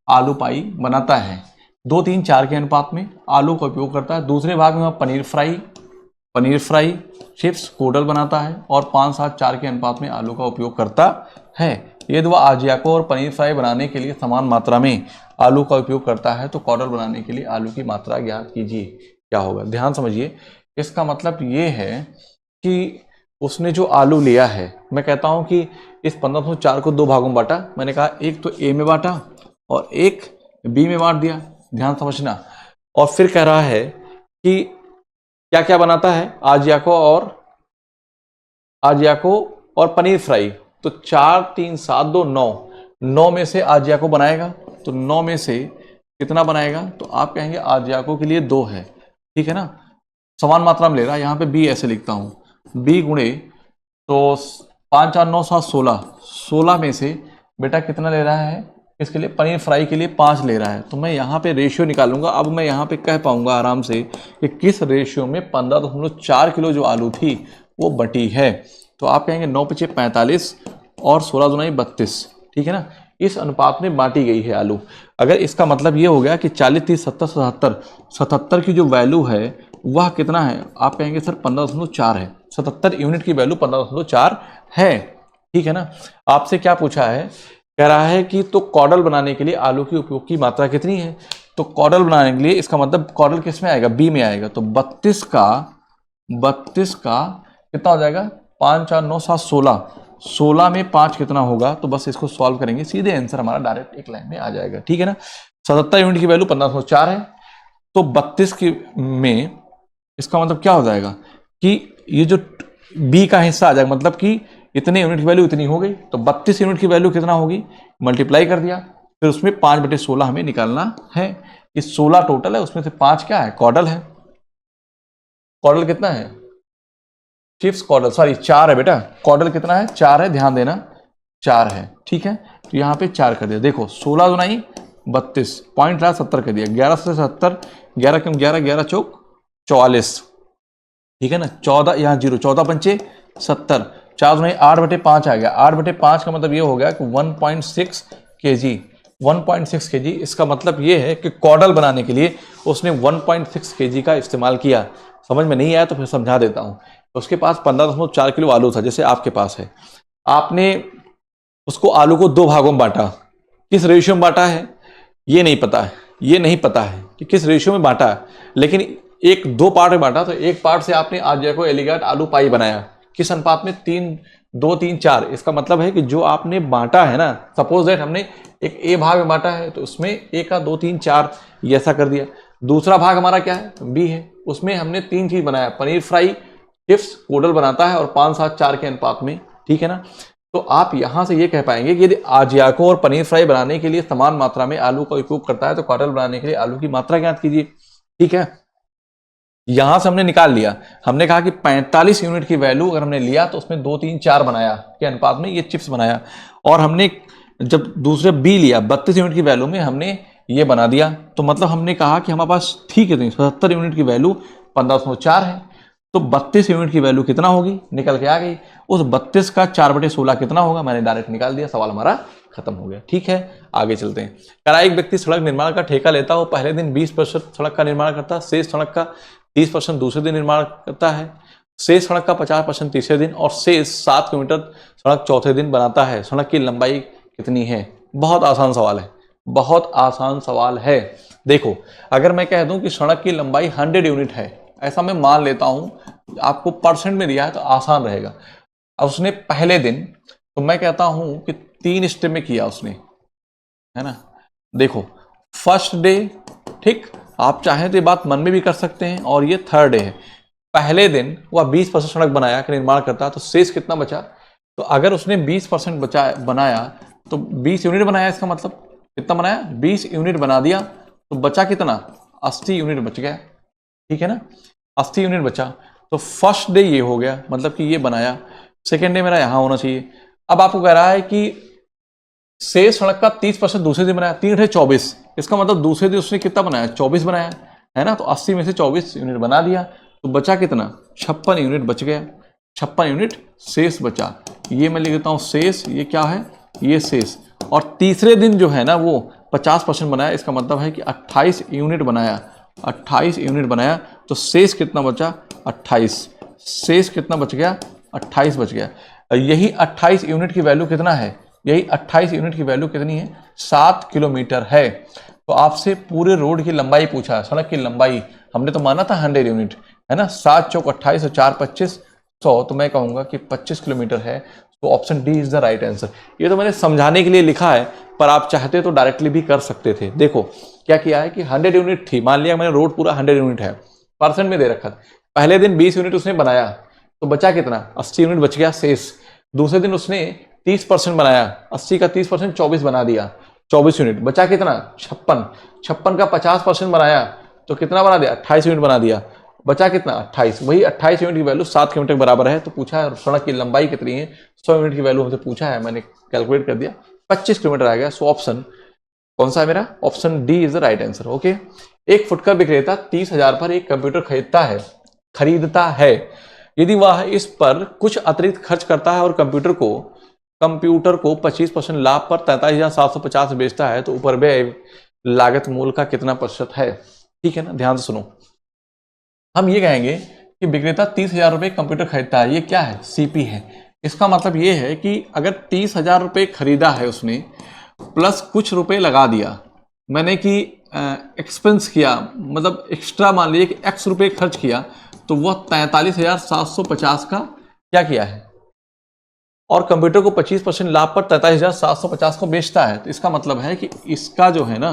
[SPEAKER 1] आलू पाई बनाता है, 2 3 4 के अनुपात में आलू का उपयोग करता है। दूसरे भाग में वह पनीर फ्राई चिप्स कोडल बनाता है, और 5 7 4 के अनुपात में आलू का उपयोग करता है। यदि वह आजिया को और पनीर फ्राई बनाने के लिए समान मात्रा में आलू का उपयोग करता है तो कॉर्डल बनाने के लिए आलू की मात्रा ज्ञात कीजिए, क्या होगा। ध्यान समझिए, इसका मतलब ये है कि उसने जो आलू लिया है, मैं कहता हूं कि इस 1504 को दो भागों में बांटा। मैंने कहा एक तो ए में बांटा और एक बी में बांट दिया, ध्यान समझना। और फिर कह रहा है कि क्या क्या बनाता है, आजियाको और पनीर फ्राई। तो 4 3 7 2 9, 9 में से आजियाको बनाएगा, तो 9 में से कितना बनाएगा, तो आप कहेंगे आजियाको के लिए 2 है, ठीक है ना। समान मात्रा में ले रहा है, यहाँ पे बी ऐसे लिखता हूँ, बी गुणे, तो 5 4 9 7 16, 16 में से बेटा कितना ले रहा है, इसके लिए पनीर फ्राई के लिए 5 ले रहा है। तो मैं यहाँ पे रेशियो निकालूंगा। अब मैं यहाँ पे कह पाऊंगा आराम से कि किस रेशियो में 15.4 किलो जो आलू थी वो बटी है। तो आप कहेंगे 9 पीछे 45 और 16 दुनाई 32, ठीक है ना। इस अनुपात में बांटी गई है आलू। अगर इसका मतलब ये हो गया कि 40 30 70 77, 77 की जो वैल्यू है वह कितना है, आप कहेंगे सर 15.4 है। 77 यूनिट की वैल्यू 15.4 है, ठीक है ना। आपसे क्या पूछा है, कह रहा है कि तो कॉडल बनाने के लिए आलू की उपयोग की मात्रा कितनी है। तो कॉडल बनाने के लिए इसका मतलब कॉडल किस में आएगा, बी में आएगा। तो 32 का कितना हो जाएगा, 5 4 9 7 16, 16 में 5 कितना होगा, तो बस इसको सॉल्व करेंगे, सीधे आंसर हमारा डायरेक्ट एक लाइन में आ जाएगा, ठीक है ना। 77 यूनिट की वैल्यू 1504 है, तो 32 की में इसका मतलब क्या हो जाएगा कि ये जो बी का हिस्सा आ जाएगा, मतलब कि इतने यूनिट की वैल्यू इतनी हो गई। तो 32 यूनिट की वैल्यू कितना होगी, मल्टीप्लाई कर दिया, फिर उसमें 5/16 हमें निकालना है। इस 16 टोटल है, उसमें से 5 क्या है, कॉडल है। कॉडल कितना है, चिप्स कॉडल, सॉरी 4 है बेटा। कॉडल कितना है, 4 है, ध्यान देना 4 है, ठीक है। तो यहाँ पे 4 कर दिया, देखो 16 दुनाई 32, पॉइंट रहा 70 कर दिया, 11 से 70, 11 कम 11, 11 चौक 44, ठीक है ना। 14 यहाँ 0, 14 पंचे 70, 4 दुनाई 8/5 आ गया। 8/5 का मतलब ये हो गया कि 1.6 kg, 1.6 kg। इसका मतलब ये है कि कॉडल बनाने के लिए उसने 1.6 kg का इस्तेमाल किया। समझ में नहीं आया तो फिर समझा देता हूँ। उसके पास 15.4 किलो आलू था, जैसे आपके पास है। आपने उसको आलू को दो भागों में बांटा, किस रेशियो में बांटा है ये नहीं पता है, ये नहीं पता है कि किस रेशियो में बांटा है, लेकिन एक दो पार्ट में बांटा। तो एक पार्ट से आपने आजियाको एलिगेट आलू पाई बनाया, किस अनुपात में, 3 2 3 4। इसका मतलब है कि जो आपने बांटा है ना, सपोज दैट हमने एक ए भाग में बांटा है, तो उसमें ए का 2 3 4 ये ऐसा कर दिया। दूसरा भाग हमारा क्या है, बी है, उसमें हमने 3 चीज बनाया, पनीर फ्राई, चिप्स, कोडल बनाता है और 5 7 4 के अनुपात में, ठीक है ना। तो आप यहां से ये कह पाएंगे कि यदि आजियाको और पनीर फ्राई बनाने के लिए समान मात्रा में आलू का उपयोग करता है तो कॉडल बनाने के लिए आलू की मात्रा ज्ञात कीजिए, ठीक है। यहां से हमने निकाल लिया, हमने कहा कि 45 यूनिट की वैल्यू अगर हमने लिया तो उसमें 2 3 4 बनाया के अनुपात में ये चिप्स बनाया, और हमने जब दूसरे बी लिया 32 यूनिट की वैल्यू में हमने ये बना दिया। तो मतलब हमने कहा कि हमारे पास ठीक है, 77 यूनिट की वैल्यू 1504 है, तो 32 यूनिट की वैल्यू कितना होगी, निकल के आ गई। उस 32 का 4/16 कितना होगा, मैंने डायरेक्ट निकाल दिया, सवाल हमारा खत्म हो गया, ठीक है। आगे चलते हैं। करा एक व्यक्ति सड़क निर्माण का ठेका लेता हो, पहले दिन 20% सड़क का निर्माण करता है, शेष सड़क का 30% दूसरे दिन निर्माण करता है, शेष सड़क का 50% तीसरे दिन, और शेष 7 किलोमीटर सड़क चौथे दिन बनाता है। सड़क की लंबाई कितनी है। बहुत आसान सवाल है, बहुत आसान सवाल है। देखो, अगर मैं कह दूं कि सड़क की लंबाई 100 यूनिट है, ऐसा मैं मान लेता हूं, आपको परसेंट में दिया है तो आसान रहेगा। अब उसने पहले दिन, तो मैं कहता हूं कि 3 स्टेप में किया उसने, है ना। देखो, फर्स्ट डे, ठीक, आप चाहें तो ये बात मन में भी कर सकते हैं, और ये थर्ड डे है। पहले दिन वह 20% सड़क बनाया कि निर्माण करता, तो शेष कितना बचा। तो अगर उसने 20% बचा बनाया तो 20 यूनिट बनाया, इसका मतलब कितना बनाया, 20 यूनिट बना दिया, तो बचा कितना, 80 यूनिट बच गया, ठीक है ना। 80 यूनिट बचा, तो फर्स्ट डे ये हो गया, मतलब कि ये बनाया। सेकेंड डे मेरा यहां होना चाहिए। अब आपको कह रहा है कि शेष सड़क का 30% दूसरे दिन बनाया, 3 है 24, इसका मतलब दूसरे दिन उसने कितना बनाया, 24 बनाया, है ना। तो 80 में से 24 यूनिट बना दिया, तो बचा कितना, 56 यूनिट बच गया, 56 यूनिट शेष बचा। ये मैं लिख देता हूं शेष, ये क्या है, ये शेष। और तीसरे दिन जो है ना वो 50% बनाया, इसका मतलब है कि 28 यूनिट बनाया, 28 यूनिट बनाया, तो शेष कितना बचा, 28, शेष कितना बच गया, 28 बच गया। यही 28 यूनिट की वैल्यू कितना है, यही 28 यूनिट की वैल्यू कितनी है, 7 किलोमीटर है। तो आपसे पूरे रोड की लंबाई पूछा है, सड़क की लंबाई, हमने तो माना था 100 यूनिट, है ना। 7 चौक 28 और 4 25 100, तो मैं कहूंगा कि 25 किलोमीटर है, तो option D is the right answer. ये तो मैंने समझाने के लिए लिखा है, पर आप चाहते तो डायरेक्टली भी कर सकते थे। देखो क्या किया है कि 100 यूनिट थी, मान लिया मैंने रोड पूरा 100 यूनिट है, परसेंट में दे रखा था। पहले दिन 20 यूनिट उसने बनाया, तो बचा कितना, 80 यूनिट बच गया शेष। दूसरे दिन उसने 30% बनाया, 80 का 30% 24 बना दिया, 24 यूनिट बचा कितना, 56। 56 का 50% बनाया तो कितना बना दिया, 28 यूनिट बना दिया, बचा कितना, 28। वही 28 यूनिट की वैल्यू 7 किलोमीटर के बराबर है। तो पूछा है सड़क की लंबाई कितनी है, 100 यूनिट की वैल्यू हमसे पूछा है, मैंने कैलकुलेट कर दिया, 25 किलोमीटर आ गया। सो ऑप्शन कौन सा है मेरा, option D is the right answer. Okay, 1 foot का विक्रेता 30,000 पर एक कंप्यूटर खरीदता है। यदि वह इस पर कुछ अतिरिक्त खर्च करता है और कंप्यूटर को 25% लाभ पर 43,750 बेचता है, तो ऊपर व्यय लागत मूल्य का कितना प्रतिशत है। ठीक है ना, ध्यान से सुनो। हम ये कहेंगे कि विक्रेता 30,000 रुपये कंप्यूटर खरीदता है, ये क्या है, सीपी है। इसका मतलब ये है कि अगर 30,000 रुपये खरीदा है उसने, प्लस कुछ रुपए लगा दिया मैंने कि एक्सपेंस किया, मतलब एक्स्ट्रा मान लीजिए कि एक्स रुपये खर्च किया, तो वह 43,750 का क्या किया है, और कंप्यूटर को 25% लाभ पर 43,750 को बेचता है। तो इसका मतलब है कि इसका जो है ना,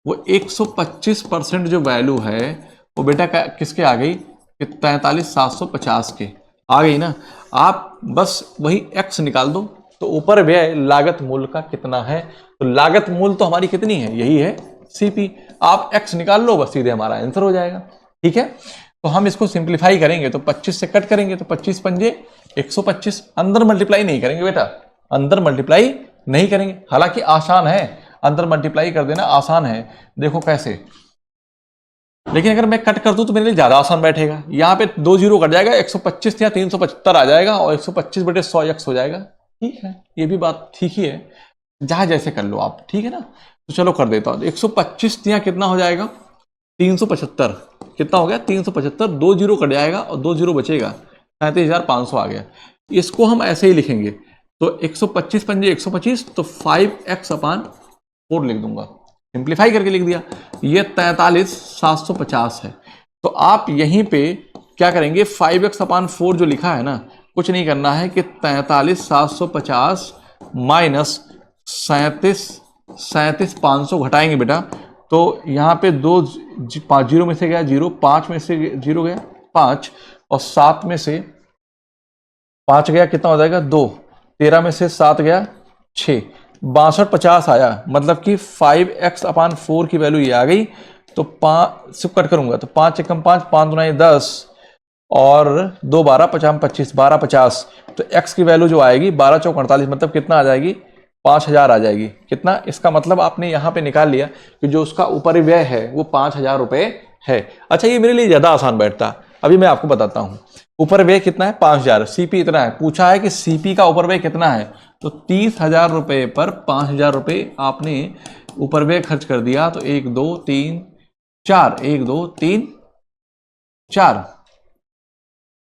[SPEAKER 1] वो 125% जो वैल्यू है वो बेटा किसके आ गई, 43,750 के आ गई ना। आप बस वही एक्स निकाल दो, तो ऊपर व्यय लागत मूल्य का कितना है, तो लागत मूल्य तो हमारी कितनी है, यही है सीपी। आप एक्स निकाल लो, बस सीधे हमारा आंसर हो जाएगा। ठीक है, तो हम इसको सिंप्लीफाई करेंगे, तो 25 से कट करेंगे, तो 25 पंजे 125। अंदर मल्टीप्लाई नहीं करेंगे बेटा, अंदर मल्टीप्लाई नहीं करेंगे, हालांकि आसान है, अंदर मल्टीप्लाई कर देना आसान है। देखो कैसे, लेकिन अगर मैं कट कर दूं तो मेरे लिए ज्यादा आसान बैठेगा। यहां पे 2 जीरो कट जाएगा, 125 या 375 आ जाएगा, और 125/100 एक्स हो जाएगा। ठीक है, ये भी बात ठीक ही है, जहां जैसे कर लो आप। ठीक है ना, तो चलो कर देता हूं। 125 यहाँ कितना हो जाएगा, 375। कितना हो गया, 375। 2 जीरो कट जाएगा और 2 जीरो बचेगा, 37,500 आ गया। इसको हम ऐसे ही लिखेंगे, तो 125 पंजे 125, तो 5x/4 लिख दूंगा, सिंप्लीफाई करके लिख दिया। ये 43,750 है। तो आप यहीं पे क्या करेंगे, 5x/4 जो लिखा है ना, कुछ नहीं करना है कि 43,750 माइनस 37,500 घटाएंगे बेटा। तो यहाँ पे 2 5 जीरो में से गया 0, 5 में से 0 गया 5, और 7 में से 5 गया, कितना हो जाएगा 2, 13 में से 7 गया 6, 6250 आया। मतलब कि 5x/4 की वैल्यू ये आ गई। तो 5 से कट करूंगा, तो 5 एकम 5, 5 दूना 10, और 2 12, 50 25, 1250। तो x की वैल्यू जो आएगी 12 चौक 48, मतलब कितना आ जाएगी, 5,000 आ जाएगी। कितना, इसका मतलब आपने यहां पे निकाल लिया कि जो उसका ऊपरी व्यय है वो 5,000 रुपए है। अच्छा, ये मेरे लिए ज्यादा आसान बैठता। अभी मैं आपको बताता हूं, ऊपर व्यय कितना है, 5,000, सीपी इतना है। पूछा है कि सीपी का ऊपर व्यय कितना है, तो 30,000 रुपए पर 5,000 रुपए आपने ऊपर व्यय खर्च कर दिया। तो 1 2 3 4, 1 2 3 4,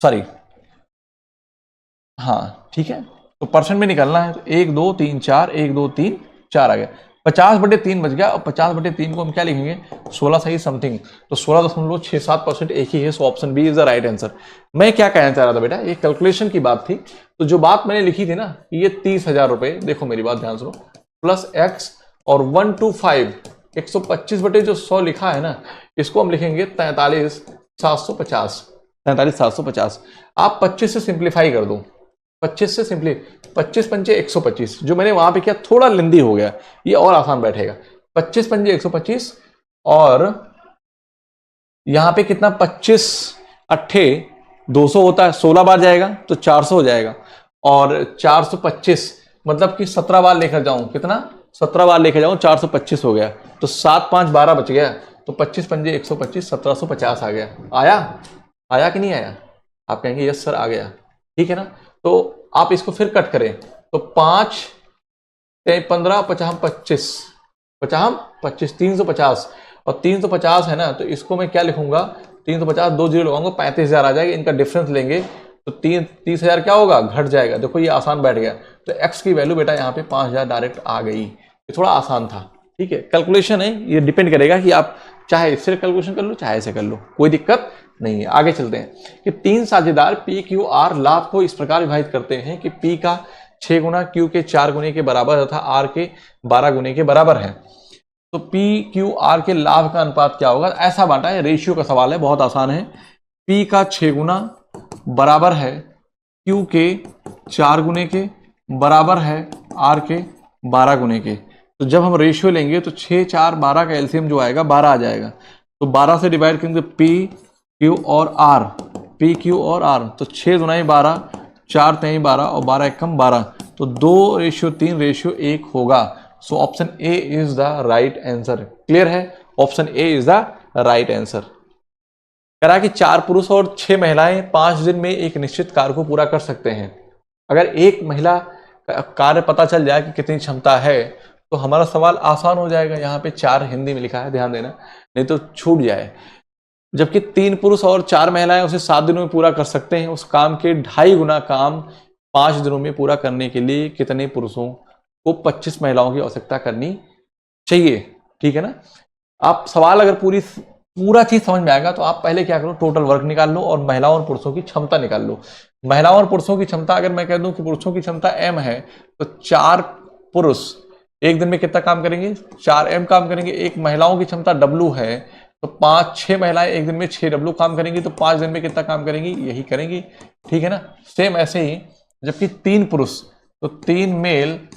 [SPEAKER 1] सॉरी, हाँ ठीक है, तो परसेंट में निकलना है। तो 1 2 3 4, 1 2 3 4 आ गया, 50/3 बच गया। और 50/3 को हम क्या लिखेंगे, 16 सही समथिंग, तो 16.67% एक ही है। So option B is the right answer. मैं क्या कहना चाह रहा था बेटा, ये कैलकुलेशन की बात थी। तो जो बात मैंने लिखी थी ना, ये 30,000 रुपए, देखो मेरी बात ध्यान सुनो, प्लस एक्स और 125, 125/100 लिखा है ना, इसको हम लिखेंगे 43,750, 43,750। आप 25 से सिंप्लीफाई कर दो, 25 से सिंपली 25 पंजे 125, जो मैंने वहां पे किया थोड़ा लेंदी हो गया, ये और आसान बैठेगा। 25 पंजे 125, और यहां पे कितना, 25 अट्ठे 200 होता है, 16 बार जाएगा तो 400 हो जाएगा, और 425 मतलब कि 17 बार लेकर जाऊं, कितना, 17 बार लेकर जाऊं, 425 हो गया। तो 7 5 12 बच गया, तो 25 पंजे 125, 1750 आ गया। आया कि नहीं आया, आप कहेंगे यस सर आ गया। ठीक है ना, तो आप इसको फिर कट करें, तो 5 15 50 25, 350, और 350 है ना, तो इसको मैं क्या लिखूंगा, 350, 2 जीरो लगाऊंगा, 35,000 आ जाएगा। इनका डिफरेंस लेंगे तो 30,000 क्या होगा, घट जाएगा। देखो ये आसान बैठ गया। तो एक्स की वैल्यू बेटा यहाँ पे 5,000 डायरेक्ट आ गई। ये थोड़ा आसान था। ठीक है, कैलकुलेशन है, ये डिपेंड करेगा कि आप चाहे इससे कैलकुलेशन कर लो चाहे ऐसे कर लो, कोई दिक्कत नहीं है। आगे चलते हैं कि 3 साझेदार पी क्यू आर लाभ को इस प्रकार विभाजित करते हैं कि पी का 6 गुना, क्यू के 4 गुने के बराबर तथा आर के 12 गुने के बराबर है। तो पी क्यू आर के लाभ का अनुपात क्या होगा, ऐसा बांटा है, रेशियो का सवाल है, बहुत आसान है। पी का 6 गुना बराबर है क्यू के 4 गुने के बराबर है आर के 12 गुने के। तो जब हम रेशियो लेंगे तो 6 4 12 का एलसीएम जो आएगा 12 आ जाएगा। तो 12 से डिवाइड करेंगे पी क्यू और आर, पी क्यू और आर, तो 6 दुनाई 12, 4 तेई 12 और 12 एकम 12, तो 2:3:1 होगा। So option A is the right answer. Clear है, option A is the right answer. कह रहा है कि 4 पुरुष और 6 महिलाएं 5 दिन में एक निश्चित कार्य को पूरा कर सकते हैं। अगर एक महिला कार्य पता चल जाए कि कितनी क्षमता है तो हमारा सवाल आसान हो जाएगा। यहाँ पे 4 हिंदी में लिखा है, ध्यान देना, नहीं तो छूट जाए। जबकि 3 पुरुष और 4 महिलाएं उसे 7 दिनों में पूरा कर सकते हैं। उस काम के 2.5 गुना काम 5 दिनों में पूरा करने के लिए कितने पुरुषों को 25 महिलाओं की आवश्यकता करनी चाहिए। ठीक है ना। आप सवाल अगर पूरा चीज समझ में आएगा तो आप पहले क्या करो, टोटल वर्क निकाल लो और महिलाओं और पुरुषों की क्षमता निकाल लो। महिलाओं और पुरुषों की क्षमता, अगर मैं कह दूं कि पुरुषों की क्षमता m है तो 4 पुरुष एक दिन में कितना काम करेंगे, 4m काम करेंगे। एक महिलाओं की क्षमता w है तो 5-6 महिलाएं एक दिन में 6w काम करेंगी, तो 5 दिन में कितना काम करेंगी, यही करेंगी। ठीक है ना। सेम ऐसे ही जबकि 3 पुरुष, तो 3 मेल,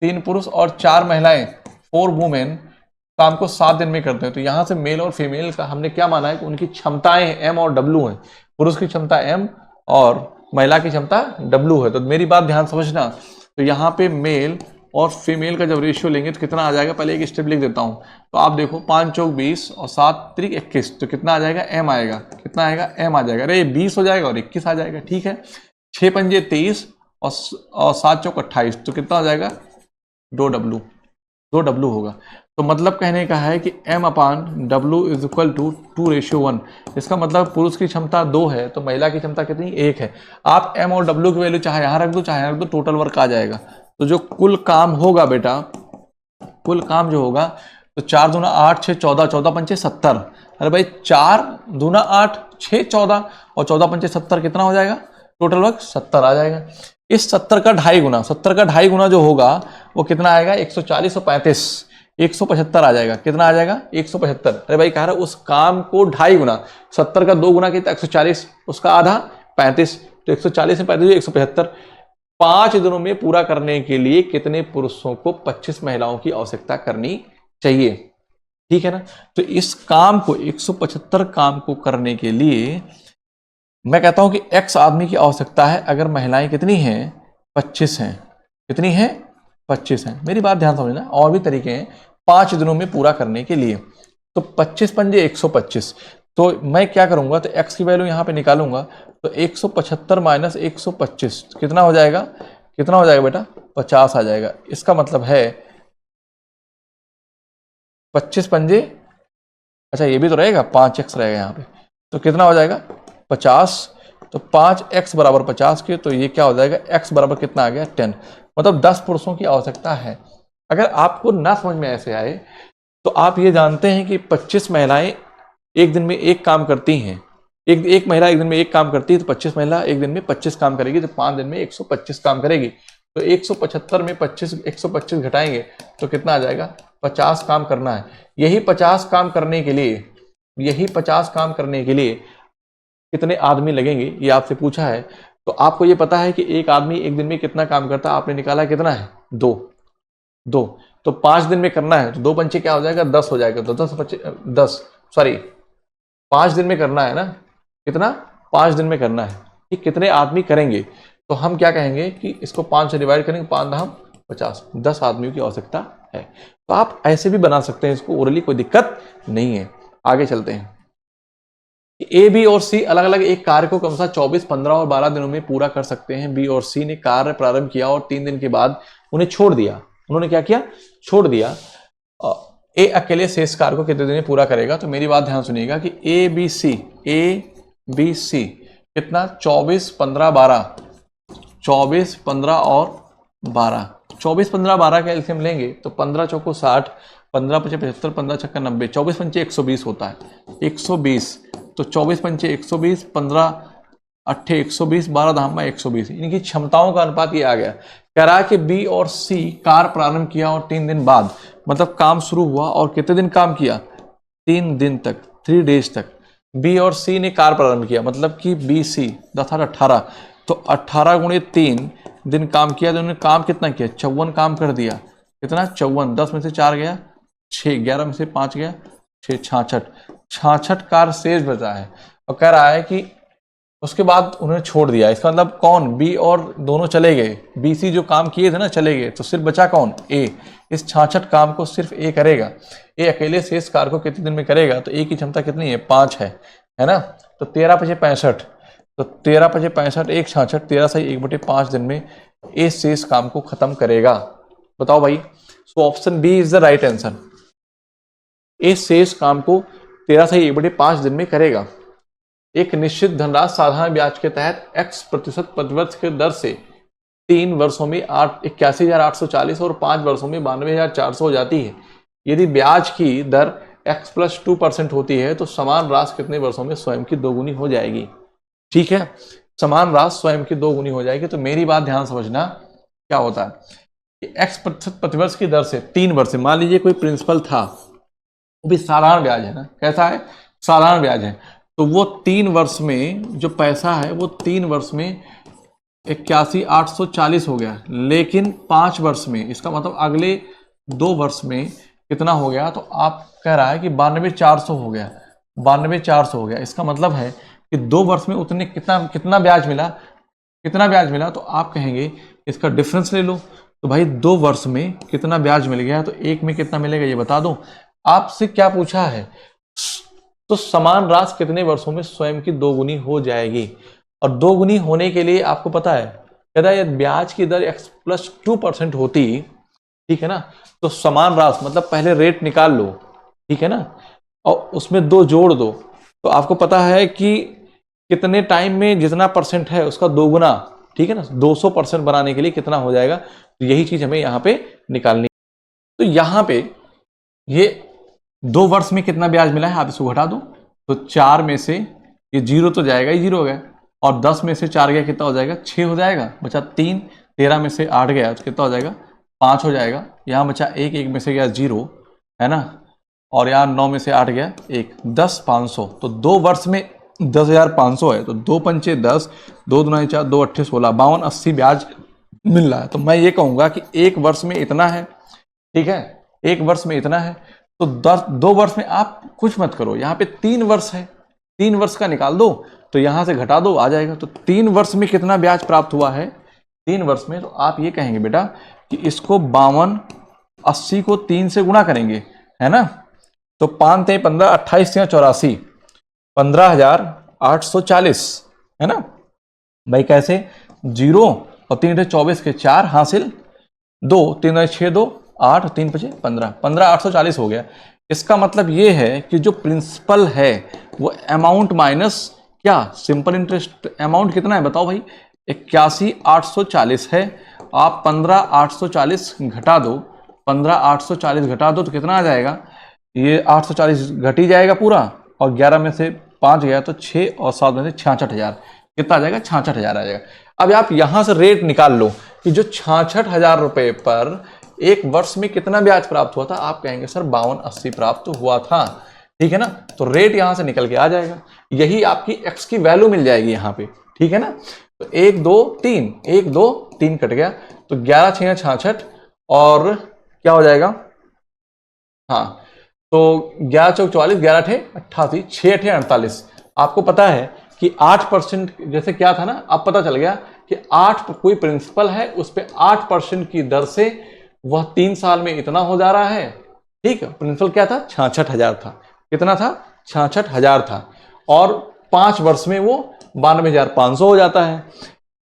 [SPEAKER 1] 3 पुरुष और 4 महिलाएं 4 वुमेन काम को 7 दिन में करते हैं। तो यहां से मेल और फीमेल का हमने क्या माना है कि उनकी क्षमताएं m और w हैं। पुरुष की क्षमता m और महिला की क्षमता w है। तो मेरी बात ध्यान समझना। तो यहाँ पे मेल और फीमेल का जब रेशियो लेंगे तो कितना आ जाएगा, पहले एक स्टेप लिख देता हूं। तो आप देखो 5 चौक 20 और 7 त्रिक 21, तो कितना आ जाएगा, m आएगा। कितना आएगा, m आ जाएगा। अरे 20 हो जाएगा और 21 आ जाएगा। ठीक है। 6 पंजे 23 और 7 चौक 28, तो कितना हो जाएगा, 2w होगा। तो मतलब कहने का है कि m/w इज इक्वल टू 2:1। इसका मतलब पुरुष की क्षमता 2 है तो महिला की क्षमता कितनी, 1 है। आप m और w की वैल्यू चाहे यहां रख दो चाहे यहां रख दो, टोटल वर्क आ जाएगा। तो जो कुल काम होगा बेटा, कुल काम जो होगा, तो 4 दूना 8, 6 14, 14 पंचे 70। अरे भाई 4 दूना 8, 6 14 और 14 पंचे 70, कितना हो जाएगा, टोटल वर्क 70 आ जाएगा। इस 70 का 2.5 गुना, 70 का 2.5 गुना जो होगा वो कितना आएगा, 140 और 35, 175 आ जाएगा। कितना आ जाएगा, 175। अरे भाई कह रहा है उस काम को 2.5 गुना, 70 का 2 गुना कितना, 140, उसका आधा 35, तो 140 से 35 175। 5 दिनों में पूरा करने के लिए कितने पुरुषों को 25 महिलाओं की आवश्यकता करनी चाहिए। ठीक है ना। तो इस काम को 175 काम को करने के लिए मैं कहता हूं कि x आदमी की आवश्यकता है। अगर महिलाएं कितनी हैं, 25 हैं। कितनी हैं, 25 हैं। मेरी बात ध्यान समझना, और भी तरीके हैं 5 दिनों में पूरा करने के लिए। तो 25 पंजे 125, तो मैं क्या करूंगा, तो x की वैल्यू यहां पे निकालूंगा। तो 175 माइनस 125 कितना हो जाएगा, कितना हो जाएगा बेटा, 50 आ जाएगा। इसका मतलब है 25 पंजे, अच्छा ये भी तो रहेगा, 5x रहेगा यहाँ पे, तो कितना हो जाएगा 50। तो 5x बराबर 50 के, तो ये क्या हो जाएगा, x बराबर कितना आ गया 10। मतलब 10 पुरुषों की आवश्यकता है। अगर आपको ना समझ में ऐसे आए तो आप ये जानते हैं कि 25 महिलाएं एक दिन में एक काम करती हैं। एक महिला एक दिन में एक काम करती है, तो 25 महिला एक दिन में 25 काम करेगी, तो 5 दिन में 125 काम करेगी। तो 175 में 125 घटाएंगे तो कितना आ जाएगा, 50 काम करना है। यही 50 काम करने के लिए कितने आदमी लगेंगे, ये आपसे पूछा है। तो आपको ये पता है कि एक आदमी एक दिन में कितना काम करता है, आपने निकाला कितना है, 2। तो 5 दिन में करना है, तो 2 पंचे क्या हो जाएगा, 10 हो जाएगा। तो 5 दिन में करना है ना, कितना, 5 दिन में करना है कि कितने आदमी करेंगे। तो हम क्या कहेंगे कि इसको 5 से डिवाइड करेंगे, 5 दाम 50, 10 आदमियों की आवश्यकता है। तो आप ऐसे भी बना सकते हैं इसको ओरली, कोई दिक्कत नहीं है। आगे चलते हैं। ए, बी और सी अलग अलग एक कार्य को क्रमशः 24, 15 और 12 दिनों में पूरा कर सकते हैं। बी और सी ने कार्य प्रारंभ किया और 3 दिन के बाद उन्हें छोड़ दिया। उन्होंने क्या किया, छोड़ दिया। ए अकेले शेष कार्य को कितने दिन में पूरा करेगा। तो मेरी बात ध्यान सुनिएगा कि ए बी सी कितना, 24, 15, 12, 24, 15 और 12, 24 15 12 का एलसीएम लेंगे तो 15 चौको 60, 15 पचे 75, 15 छक्का 90, 24 पंचे 120 होता है, 120। तो 24 पंचे 120, 15 अट्ठे 120, 12 धामा 120। इनकी क्षमताओं का अनुपात ये आ गया। कह रहा है कि बी और सी कार प्रारंभ किया और 3 दिन बाद, मतलब काम शुरू हुआ और कितने दिन काम किया, 3 दिन तक, 3 डेज तक बी और सी ने कार प्रारंभ किया, मतलब कि बी सी 10 18, तो 18 गुणे 3 दिन काम किया। तो उन्होंने काम कितना किया, 54 काम कर दिया। कितना, 54। 10 में से 4 गया 6, 11 में से 5 गया 6, 66 कार शेष बचा है। और कह रहा है कि उसके बाद उन्होंने छोड़ दिया। इसका मतलब कौन, बी और दोनों चले गए, बी सी जो काम किए थे ना चले गए, तो सिर्फ बचा कौन, ए। इस 66 काम को सिर्फ ए करेगा। ए अकेले शेष कार को कितने दिन में करेगा, तो ए की क्षमता कितनी है, 5 है ना। तो 13 पचे 65, तो 13 पचे 65, 1 66, 13 सही 1/5 दिन में ए शेष काम को खत्म करेगा। बताओ भाई, so option B is the right answer. ए शेष काम को 13 सही 1/5 दिन में करेगा। एक निश्चित धनराशि साधारण ब्याज के तहत x% प्रतिवर्ष के दर से 3 वर्षों में 81,840 और 5 वर्षों में 92,400 हो जाती है। यदि ब्याज की दर x+2% होती है तो समान राशि कितने वर्षों में स्वयं की दोगुनी हो जाएगी। ठीक है, समान राशि स्वयं की दोगुनी हो जाएगी। तो मेरी बात ध्यान समझना, क्या होता है कि x% प्रतिवर्ष की दर से 3 वर्ष, मान लीजिए कोई प्रिंसिपल था, वो भी साधारण ब्याज है ना, कैसा है, साधारण ब्याज है, तो वो 3 वर्ष में जो पैसा है वो 3 वर्ष में 81,840 हो गया। लेकिन 5 वर्ष में, इसका मतलब अगले 2 वर्ष में कितना हो गया, तो आप कह रहा है कि 92,400 हो गया, 92,400 हो गया। इसका मतलब है कि 2 वर्ष में उतने कितना ब्याज मिला, कितना ब्याज मिला, तो आप कहेंगे इसका डिफरेंस ले लो। तो भाई 2 वर्ष में कितना ब्याज मिल गया, तो 1 में कितना मिलेगा ये बता दो। आपसे क्या पूछा है, तो समान राशि कितने वर्षों में स्वयं की दोगुनी हो जाएगी। और दोगुनी होने के लिए आपको पता है, कहता है ब्याज की दर x+2% होती, ठीक है ना, तो समान राशि मतलब पहले रेट निकाल लो, ठीक है ना, और उसमें 2 जोड़ दो, तो आपको पता है कि कितने टाइम में जितना परसेंट है उसका दोगुना, ठीक है ना, 200% बनाने के लिए कितना हो जाएगा। तो यही चीज हमें यहाँ पे निकालनी। तो यहाँ पे ये 2 वर्ष में कितना ब्याज मिला है, आप इसको घटा दो, तो 4 में से ये 0 तो जाएगा ही, 0 हो गया, और 10 में से 4 गया कितना हो जाएगा, 6 हो जाएगा, बचा 3, 13 में से 8 गया तो कितना हो जाएगा, 5 हो जाएगा। यहाँ बचा 1, 1 में से गया 0, है ना, और यहाँ 9 में से 8 गया 1, 10,500। तो 2 वर्ष में 10,500 है, तो 2 पंचे 10, 2 दूना 4, 2 अट्ठे 16, 52, 80 ब्याज मिल रहा है। तो मैं ये कहूँगा कि 1 वर्ष में इतना है, ठीक है, 1 वर्ष में इतना है। तो 2 वर्ष में आप कुछ मत करो, यहाँ पे 3 वर्ष है, 3 वर्ष का निकाल दो, तो यहाँ से घटा दो, आ जाएगा। तो 3 वर्ष में कितना ब्याज प्राप्त हुआ है, 3 वर्ष में, तो आप ये कहेंगे बेटा कि इसको 52, 80 को 3 से गुणा करेंगे, है ना, तो 5 × 15, 28 × 84, 15,840, है ना भाई। कैसे, 0 और 3 × 24 के 4 हासिल, 2, 3 × 6 2, 8, 3 × 5 15, 15,840 हो गया। इसका मतलब ये है कि जो प्रिंसिपल है वो अमाउंट माइनस क्या, सिंपल इंटरेस्ट अमाउंट कितना है बताओ भाई, 81,840 है। आप 15,840 घटा दो, 15,840 घटा दो तो कितना आ जाएगा, ये 840 घट ही जाएगा पूरा, और 11 में से 5 गया तो 6, और 7 में से 66,000, कितना आ जाएगा, 66,000 आ जाएगा। अब आप यहां से रेट निकाल लो कि जो 66,000 रुपए पर 1 वर्ष में कितना ब्याज प्राप्त हुआ था। आप कहेंगे सर 5280 प्राप्त हुआ था, ठीक है ना, तो रेट यहां से निकल के आ जाएगा। यही आपकी x की वैल्यू मिल जाएगी यहाँ पे, ठीक है ना। तो 1 2 3, 1 2 3 कट गया, तो 11 6 66, और क्या हो जाएगा, हाँ, तो 11 चौक 44, 11 अठे 88, 6 अठे 48। आपको पता है कि 8% जैसे क्या था ना, अब पता चल गया कि 8 कोई प्रिंसिपल है, उस पर 8% की दर से वह 3 साल में इतना हो जा रहा है, ठीक है। प्रिंसिपल क्या था, 66,000 था, कितना था, 66,000 था, और 5 वर्ष में वो 92,500 हो जाता है।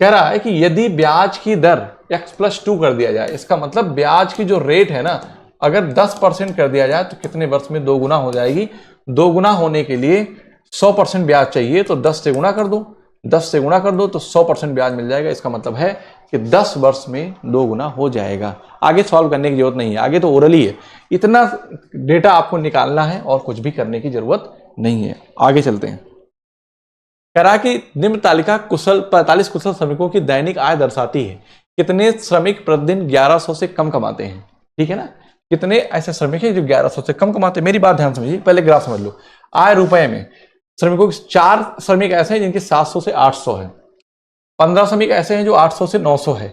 [SPEAKER 1] कह रहा है कि यदि ब्याज की दर x+2 कर दिया जाए, इसका मतलब ब्याज की जो रेट है ना, अगर 10% कर दिया जाए तो कितने वर्ष में 2 गुना हो जाएगी। 2 गुना होने के लिए 100% ब्याज चाहिए, तो 10 से गुणा कर दो, 10 से गुणा कर दो तो 100% ब्याज मिल जाएगा। इसका मतलब है कि 10 वर्ष में 2 गुना हो जाएगा। आगे सॉल्व करने की जरूरत नहीं है, आगे तो ओरली है। इतना डेटा आपको निकालना है और कुछ भी करने की जरूरत नहीं है। आगे चलते हैं। कह रहा है कि निम्न तालिका 45 कुशल श्रमिकों की दैनिक आय दर्शाती है। कितने श्रमिक प्रतिदिन 1100 से कम कमाते हैं? ठीक है ना, कितने ऐसे श्रमिक हैं जो 1100 से कम कमाते हैं। मेरी बात ध्यान समझिए, पहले ग्राफ समझ लो। आय रुपए में श्रमिकों की 4 श्रमिक ऐसे हैं जिनकी 700 से 800 है, 15 श्रमिक ऐसे हैं जो 800 से 900 है,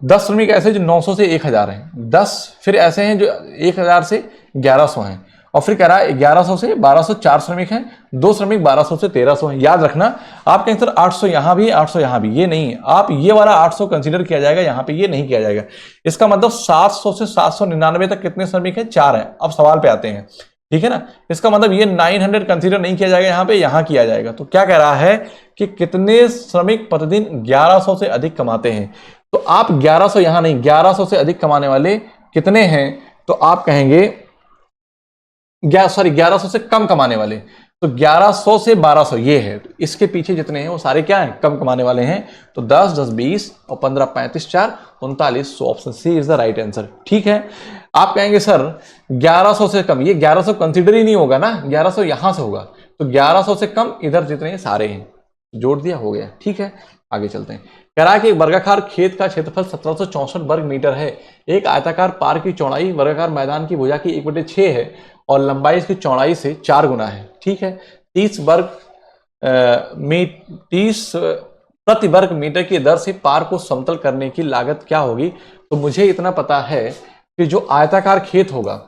[SPEAKER 1] 10 श्रमिक ऐसे जो 900 से 1000 हैं, 10 फिर ऐसे हैं जो 1000 से 1100 हैं, और फिर कह रहा है 1100 से 1200 4 श्रमिक हैं, 2 श्रमिक 1200 से 1300 हैं। याद रखना आपके आंसर 800 यहां भी 800 यहां भी, ये नहीं है। आप ये वाला 800 कंसीडर किया जाएगा, यहां पे ये नहीं किया जाएगा। इसका मतलब 700 से 799 तक कितने श्रमिक हैं? 4 हैं। अब सवाल पे आते हैं, ठीक है ना। इसका मतलब ये 900 कंसीडर नहीं किया जाएगा यहां पे, यहां किया जाएगा। तो क्या कह रहा है कि कितने श्रमिक प्रतिदिन 1100 से अधिक कमाते हैं। तो आप 1100 यहां नहीं, 1100 से अधिक कमाने वाले कितने हैं? तो आप कहेंगे 1100 से कम कमाने वाले। तो 1100 से 1200 ये है। तो इसके पीछे जितने हैं वो सारे क्या हैं? कम कमाने वाले हैं। तो 10 10 20 और 15 35 4 39। So option C is the right answer. ठीक है। आप कहेंगे सर 1100 से कम, ये 1100 कंसीडर ही नहीं होगा ना, 1100 यहां से होगा। तो 1100 से कम इधर जितने सारे हैं जोड़ दिया, हो गया। ठीक है, आगे चलते हैं। कह रहा है कि एक वर्गाकार खेत का क्षेत्रफल 1764 वर्ग मीटर है। एक आयताकार पार्क की चौड़ाई वर्गाकार मैदान की भुजा की 1/6 है और लंबाई इसकी चौड़ाई से 4 गुना है। ठीक है। 30 प्रति वर्ग मीटर की दर से पार्क को समतल करने की लागत क्या होगी? तो मुझे इतना पता है कि जो आयताकार खेत होगा,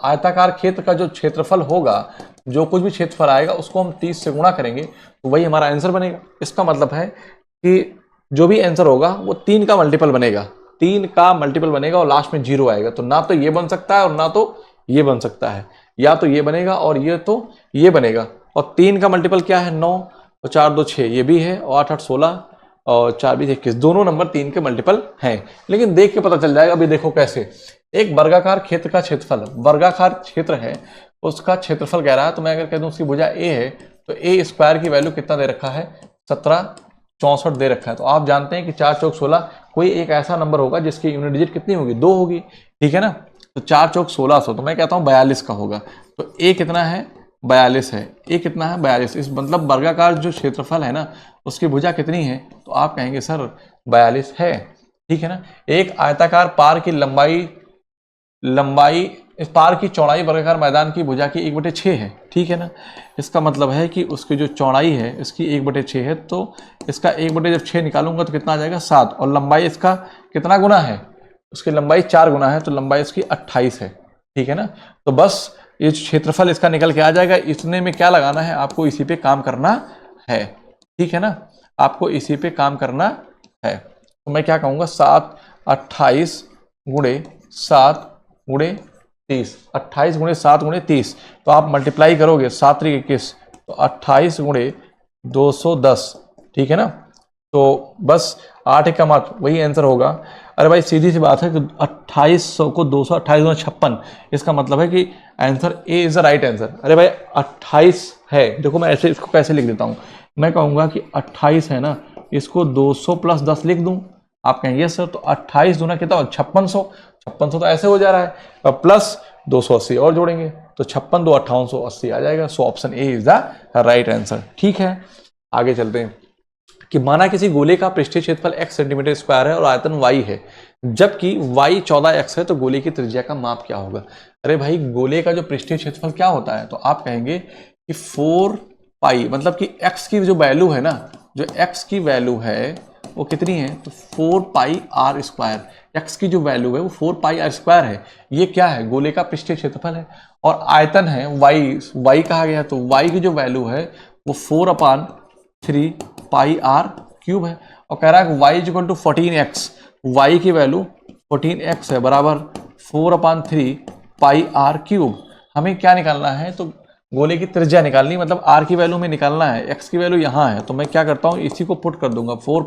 [SPEAKER 1] आयताकार खेत का जो क्षेत्रफल होगा, जो कुछ भी क्षेत्रफल आएगा उसको हम 30 से गुणा करेंगे तो वही हमारा आंसर बनेगा। इसका मतलब है कि जो भी आंसर होगा वो 3 का मल्टीपल बनेगा, 3 का मल्टीपल बनेगा और लास्ट में 0 आएगा। तो ना तो ये बन सकता है और ना तो ये बन सकता है, या तो ये बनेगा और ये तो ये बनेगा। और 3 का मल्टीपल क्या है? 9 और 4 2 6 ये भी है, और 8 8 16 और 4 20 21, दोनों नंबर 3 के मल्टीपल हैं। लेकिन देख के पता चल जाएगा। अभी देखो कैसे, एक वर्गाकार क्षेत्र का क्षेत्रफल, वर्गाकार क्षेत्र है उसका क्षेत्रफल कह रहा है। तो मैं अगर कह दूं उसकी भुजा ए है तो ए स्क्वायर की वैल्यू कितना दे रखा है? 1764 दे रखा है। तो आप जानते हैं कि 4 चौक 16 कोई एक ऐसा नंबर होगा जिसकी यूनिट डिजिट कितनी होगी? 2 होगी। ठीक है ना। तो 4 चौक 1600, तो मैं कहता हूं 42 का होगा। तो ए कितना है? 42 है। ए कितना है? 42। इस मतलब वर्गाकार जो क्षेत्रफल है ना उसकी भुजा कितनी है? तो आप कहेंगे सर 42 है। ठीक है ना। एक आयताकार पार की लंबाई इस पार की चौड़ाई वर्गाकार मैदान की भुजा की 1/6 है। ठीक है ना। इसका मतलब है कि उसकी जो चौड़ाई है इसकी 1/6 है, तो इसका 1/6 निकालूंगा तो कितना आ जाएगा? 7। और लंबाई इसका कितना गुना है? उसकी लंबाई 4 गुना है, तो लंबाई इसकी 28 है। ठीक है ना। तो बस ये क्षेत्रफल इसका निकल के आ जाएगा। इतने में क्या लगाना है आपको? इसी पे काम करना है। ठीक है ना, आपको इसी पे काम करना है। तो मैं क्या कहूँगा? 7 28 गुणे 7 गुणे 30, 28 गुणे 7 गुणे 30। तो आप मल्टीप्लाई करोगे 7 3 21, तो 28 गुणे 210। ठीक है ना। तो बस 8 का मात्र वही आंसर होगा। अरे भाई सीधी सी बात है कि 2800 को 228 गुना 56, इसका मतलब है कि answer A is the right answer. अरे भाई 28 है, देखो मैं ऐसे इसको कैसे लिख देता हूँ। मैं कहूँगा कि 28 है ना, इसको 200 + 10 लिख दूँ। आप कहेंगे सर तो 28 दूना कितना हो? 5600 तो ऐसे हो जा रहा है, और प्लस 280 और जोड़ेंगे तो 56 2 5880 आ जाएगा। सो option A is the right answer. ठीक है, आगे चलते हैं। कि माना किसी गोले का पृष्ठीय क्षेत्रफल x सेंटीमीटर स्क्वायर है और आयतन y है, जबकि y 14x है, तो गोले की त्रिज्या का माप क्या होगा? अरे भाई गोले का जो पृष्ठीय क्षेत्रफल क्या होता है? तो आप कहेंगे कि 4 पाई, मतलब कि x की जो वैल्यू है ना, जो x की वैल्यू है वो कितनी है? तो 4 पाई r स्क्वायर। x की जो वैल्यू है वो 4 पाई r स्क्वायर है। ये क्या है? गोले का पृष्ठीय क्षेत्रफल है। और आयतन है y कहा गया, तो y की जो वैल्यू है वो 4/3 पाई r क्यूब है। और कह रहा है y = 14x, y की वैल्यू 14x है, बराबर 4/3 पाई r क्यूब। हमें क्या निकालना है? तो गोले की त्रिज्या निकालनी, मतलब r की वैल्यू में निकालना है। x की वैल्यू यहाँ है, तो मैं क्या करता हूँ, इसी को पुट कर दूंगा। 4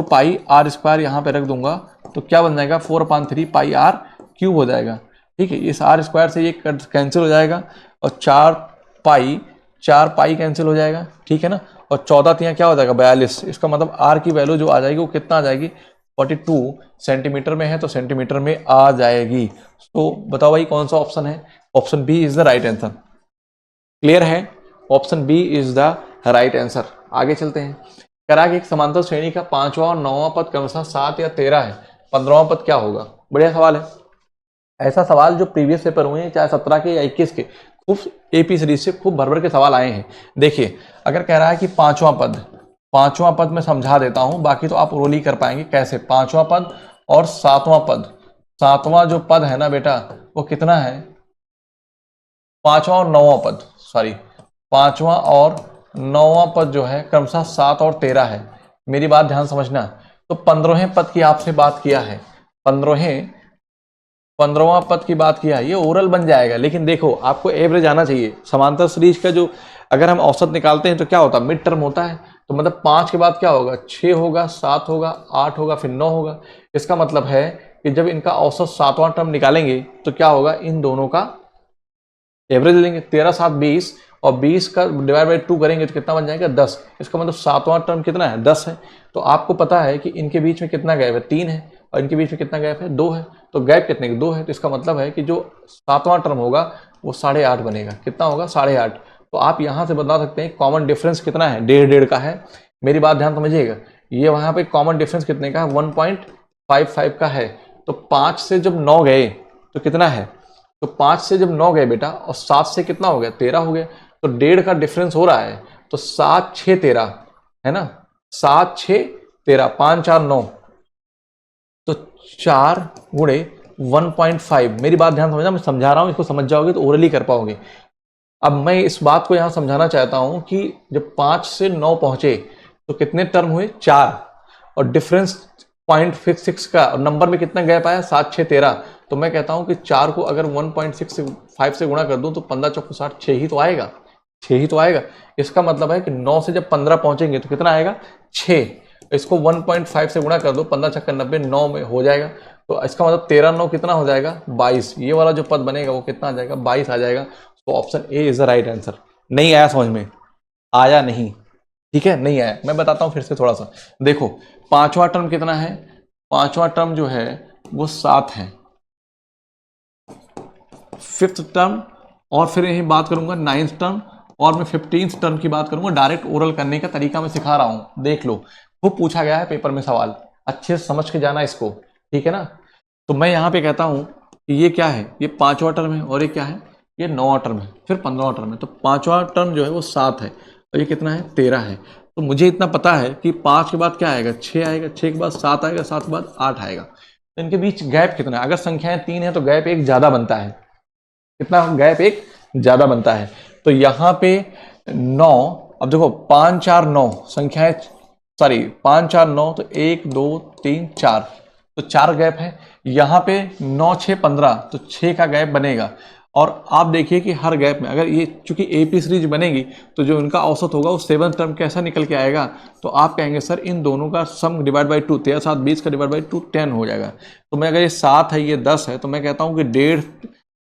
[SPEAKER 1] पाई r स्क्वायर यहाँ पे रख दूंगा, तो क्या बन जाएगा? 4/3 पाई r क्यूब हो जाएगा। ठीक है, इस r स्क्वायर से ये कैंसिल हो जाएगा, और 4 पाई कैंसिल हो जाएगा। ठीक है ना। और 14 तियां क्या हो जाएगा 42। इसका मतलब आर की वैल्यू जो आ जाएगी वो कितना आ जाएगी 42 सेंटीमीटर में है तो सेंटीमीटर में आ जाएगी। तो बताओ भाई कौन सा ऑप्शन है? Option B is the right answer. Clear है? Option B is the right answer. आगे चलते हैं। करा कि एक समांतर श्रेणी का 5वां और 9वां पद क्रमशः 7 या 13 है, 15वां पद क्या होगा? बढ़िया सवाल है। ऐसा सवाल जो प्रीवियस पेपर हुए हैं चाहे 17 के या 21 के, खूब एपी सीरीज से खूब भर भर के सवाल आए हैं। देखिए अगर कह रहा है कि 5वां पद मैं समझा देता हूं, बाकी तो आप रोल ही कर पाएंगे। कैसे? 5वां पद और 7वां पद। 7वां जो पद है ना बेटा वो कितना है? 5वां और 9वां पद, सॉरी 5वां और 9वां पद जो है क्रमशः 7 और 13 है। मेरी बात ध्यान समझना। तो 15वें पद की आपसे बात किया है, 15वां पद की बात किया है, ये ओरल बन जाएगा। लेकिन देखो आपको एवरेज आना चाहिए। समांतर सीरीज का जो अगर हम औसत निकालते हैं तो क्या होता है? मिड टर्म होता है। तो मतलब 5 के बाद क्या होगा? 6 होगा, 7 होगा, 8 होगा, फिर 9 होगा। इसका मतलब है कि जब इनका औसत 7वां टर्म निकालेंगे तो क्या होगा? इन दोनों का एवरेज लेंगे। 13 7 20 और 20 का डिवाइड बाई 2 करेंगे तो कितना बन जाएगा? 10। इसका मतलब 7वां टर्म कितना है? 10 है। तो आपको पता है कि इनके बीच में कितना गैप है? 3 है। और इनके बीच में कितना गैप है? 2 है। तो गैप कितने का? 2 है। तो इसका मतलब है कि जो 7वां टर्म होगा वो 8.5 बनेगा। कितना होगा? 8.5। तो आप यहाँ से बता सकते हैं कॉमन डिफरेंस कितना है? 1.5 का है। मेरी बात ध्यान समझिएगा। ये वहाँ पे कॉमन डिफरेंस कितने का है? 1.55 का है। तो 5 से जब 9 गए तो कितना है? तो 5 से जब 9 गए बेटा और 7 से कितना हो गया? 13 हो गया। तो 1.5 का डिफरेंस हो रहा है। तो 7 6 13 है ना? 7 6 13, 5 4 9, तो 4 गुणे 1.5। मेरी बात ध्यान समझना, मैं समझा रहा हूं, इसको समझ जाओगे तो ओरली कर पाओगे। अब मैं इस बात को यहां समझाना चाहता हूं कि जब 5 से 9 पहुंचे तो कितने टर्म हुए? 4। और डिफरेंस 0.6 का, और नंबर में कितना गैप आया? 7 6 13। तो मैं कहता हूं कि 4 को अगर 1.65 से गुणा कर दूं तो 15 चौको 60, 6 ही तो आएगा। 6 ही तो आएगा। इसका मतलब है कि 9 से जब 15 पहुंचेंगे तो कितना आएगा? 6। इसको 1.5 से गुणा कर दो, 15 छक्का 90, 9 में हो जाएगा। तो इसका मतलब 13 9 कितना हो जाएगा? 22। ये वाला जो पद बनेगा वो कितना आ जाएगा? 22 आ जाएगा। तो option A is the right answer. नहीं आया समझ में? आया नहीं? ठीक है, नहीं आया। मैं बताता हूं फिर से थोड़ा सा। देखो 5वां टर्म कितना है? 5वां टर्म जो है वो 7 है। 5th टर्म, और फिर यही बात करूंगा 9th टर्म, और मैं 15th टर्म की बात करूंगा। डायरेक्ट ओरल करने का तरीका मैं सिखा रहा हूं, देख लो। वो पूछा गया है पेपर में सवाल, अच्छे से समझ के जाना इसको, ठीक है ना? तो मैं यहां पे कहता हूं कि ये क्या है? ये 5वां टर्म है। और ये क्या है? ये 9वां टर्म है। फिर 15वां टर्म है। तो 5वां टर्म जो है वो 7 है और ये कितना है? 13 है। तो मुझे इतना पता है कि 5 के बाद क्या आएगा? 6 आएगा, 6 के बाद 7 आएगा, 7 के बाद 8 आएगा। तो इनके बीच गैप कितना है? अगर संख्याएं 3 है तो गैप एक ज्यादा बनता है। कितना? गैप एक ज्यादा बनता है। तो यहां पे 9, अब देखो 5 4 9 संख्याएं, सॉरी 5 4 9, तो 1 2 3 4, तो 4 गैप है। यहां पे 9 6 15, तो 6 का गैप बनेगा। और आप देखिए कि हर गैप में अगर ये चूंकि एपी सीरीज बनेगी तो जो इनका औसत होगा वो 7th टर्म कैसा निकल के आएगा? तो आप कहेंगे सर इन दोनों का सम डिवाइड बाई 2, 13 7 20 का डिवाइड बाई 2 10 हो जाएगा। तो मैं अगर ये 7 है ये 10 है तो मैं कहता हूं कि 1.5,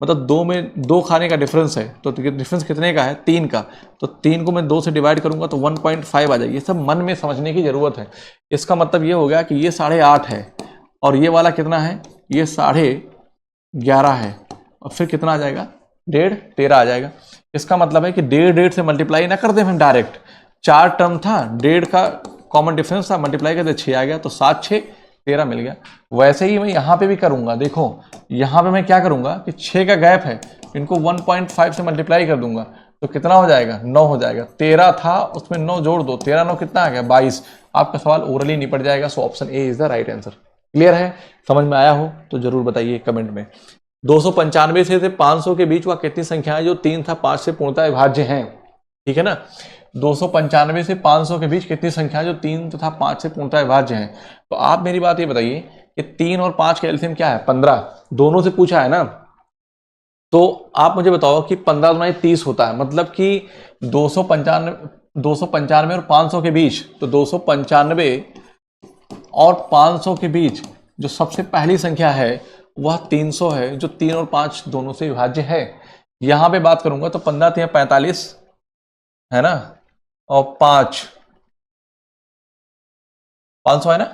[SPEAKER 1] मतलब 2 में 2 खाने का डिफरेंस है। तो डिफरेंस कितने का है? 3 का। तो 3 को मैं 2 से डिवाइड करूंगा तो 1.5 आ जाएगी। ये सब मन में समझने की जरूरत है। इसका मतलब ये हो गया कि ये 8.5 है और ये वाला कितना है? ये 11.5 है। और फिर कितना आ जाएगा? 1.5 13 आ जाएगा। इसका मतलब है कि 1.5 से मल्टीप्लाई ना कर दे हम डायरेक्ट। 4 टर्म था, 1.5 का कॉमन डिफरेंस था, मल्टीप्लाई करते 6 आ गया। तो 7 6 13 मिल गया। वैसे ही मैं यहां पे भी करूंगा। देखो यहां पे मैं क्या करूंगा कि 6 का गैप है, इनको 1.5 से मल्टीप्लाई कर दूंगा तो कितना हो जाएगा? 9 हो जाएगा। 13 था उसमें 9 जोड़ दो, 13 9 कितना आ गया? 22। आपका सवाल ओरली निपट जाएगा। सो option A is the right answer. Clear है? समझ में आया हो तो जरूर बताइए कमेंट में। 295 से 500 के बीच वह कितनी संख्या है जो 3 तथा 5 से पूर्णतः विभाज्य हैं? ठीक है ना? 295 से 500 के बीच कितनी संख्या है जो 3 तथा 5 से पूर्णतः विभाज्य हैं? तो आप मेरी बात ये बताइए कि 3 और 5 का एलसीएम क्या है? 15। दोनों से पूछा है ना? तो आप मुझे बताओ कि 15 दुना 30 होता है, मतलब कि 295 और 500 के बीच, तो 295 और 500 के बीच जो सबसे पहली संख्या है वह 300 है, जो 3 और 5 दोनों से विभाज्य है। यहां पे बात करूंगा तो 15 3 45 है ना, और 5 500 है ना,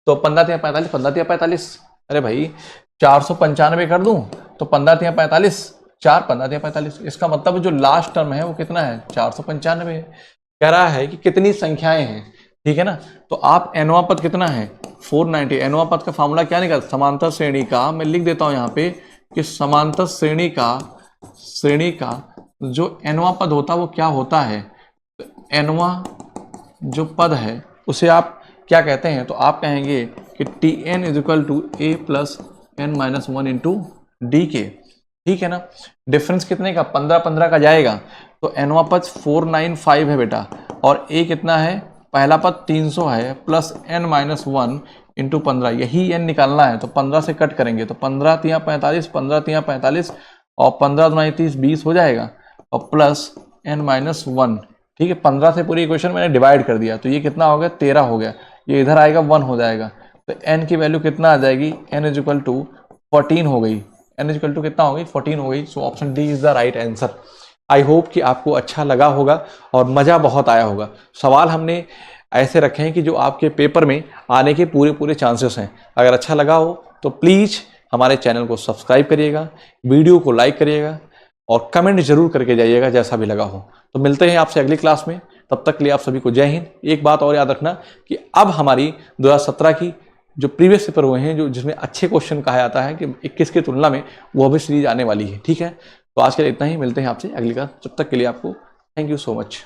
[SPEAKER 1] तो 15 तिया 45, 15 तिया 45, अरे भाई 495 कर दूं तो 15 तिया 45, 4 15 तिया 45, इसका मतलब जो लास्ट टर्म है वो कितना है, 495 है। कह रहा है कि कितनी संख्याएं हैं, ठीक है ना। तो आप nवां पद कितना है, 490। nवां पद का फॉर्मूला क्या निकला, समांतर श्रेणी का, मैं लिख देता हूं यहाँ पे कि समांतर श्रेणी का जो nवां पद होता है वो क्या होता है, nवां जो पद है उसे आप क्या कहते हैं, तो आप कहेंगे कि Tn is equal to A plus N minus one into D के, ठीक है ना। डिफरेंस कितने का, 15 का जाएगा, तो nवां पद 495 है बेटा, और a कितना है, पहला पद 300 है, plus n minus one into 15, यही n निकालना है। तो 15 से कट करेंगे तो 15 तिया 45, 15 तिया 45 और 15 दुनाई 30, 20 हो जाएगा, और प्लस n माइनस वन, ठीक है। 15 से पूरी इक्वेशन मैंने डिवाइड कर दिया, तो ये कितना हो गया, 13 हो गया, ये इधर आएगा 1 हो जाएगा, तो n की वैल्यू कितना आ जाएगी, n इज इक्वल टू 14 हो गई, n इज इक्वल टू कितना हो गई, 14 हो गई। सो option D is the right answer. I hope कि आपको अच्छा लगा होगा और मज़ा बहुत आया होगा। सवाल हमने ऐसे रखे हैं कि जो आपके पेपर में आने के पूरे चांसेस हैं। अगर अच्छा लगा हो तो प्लीज़ हमारे चैनल को सब्सक्राइब करिएगा, वीडियो को लाइक करिएगा और कमेंट जरूर करके जाइएगा जैसा भी लगा हो। तो मिलते हैं आपसे अगली क्लास में, तब तक के लिए आप सभी को जय हिंद। एक बात और याद रखना कि अब हमारी 2017 की जो प्रीवियस पेपर हुए हैं, जो जिसमें अच्छे क्वेश्चन कहा जाता है कि 21 की तुलना में, वो भी सीरीज आने वाली है, ठीक है। तो आज के लिए इतना ही, मिलते हैं आपसे अगली क्लास, तब तक के लिए आपको थैंक यू सो मच।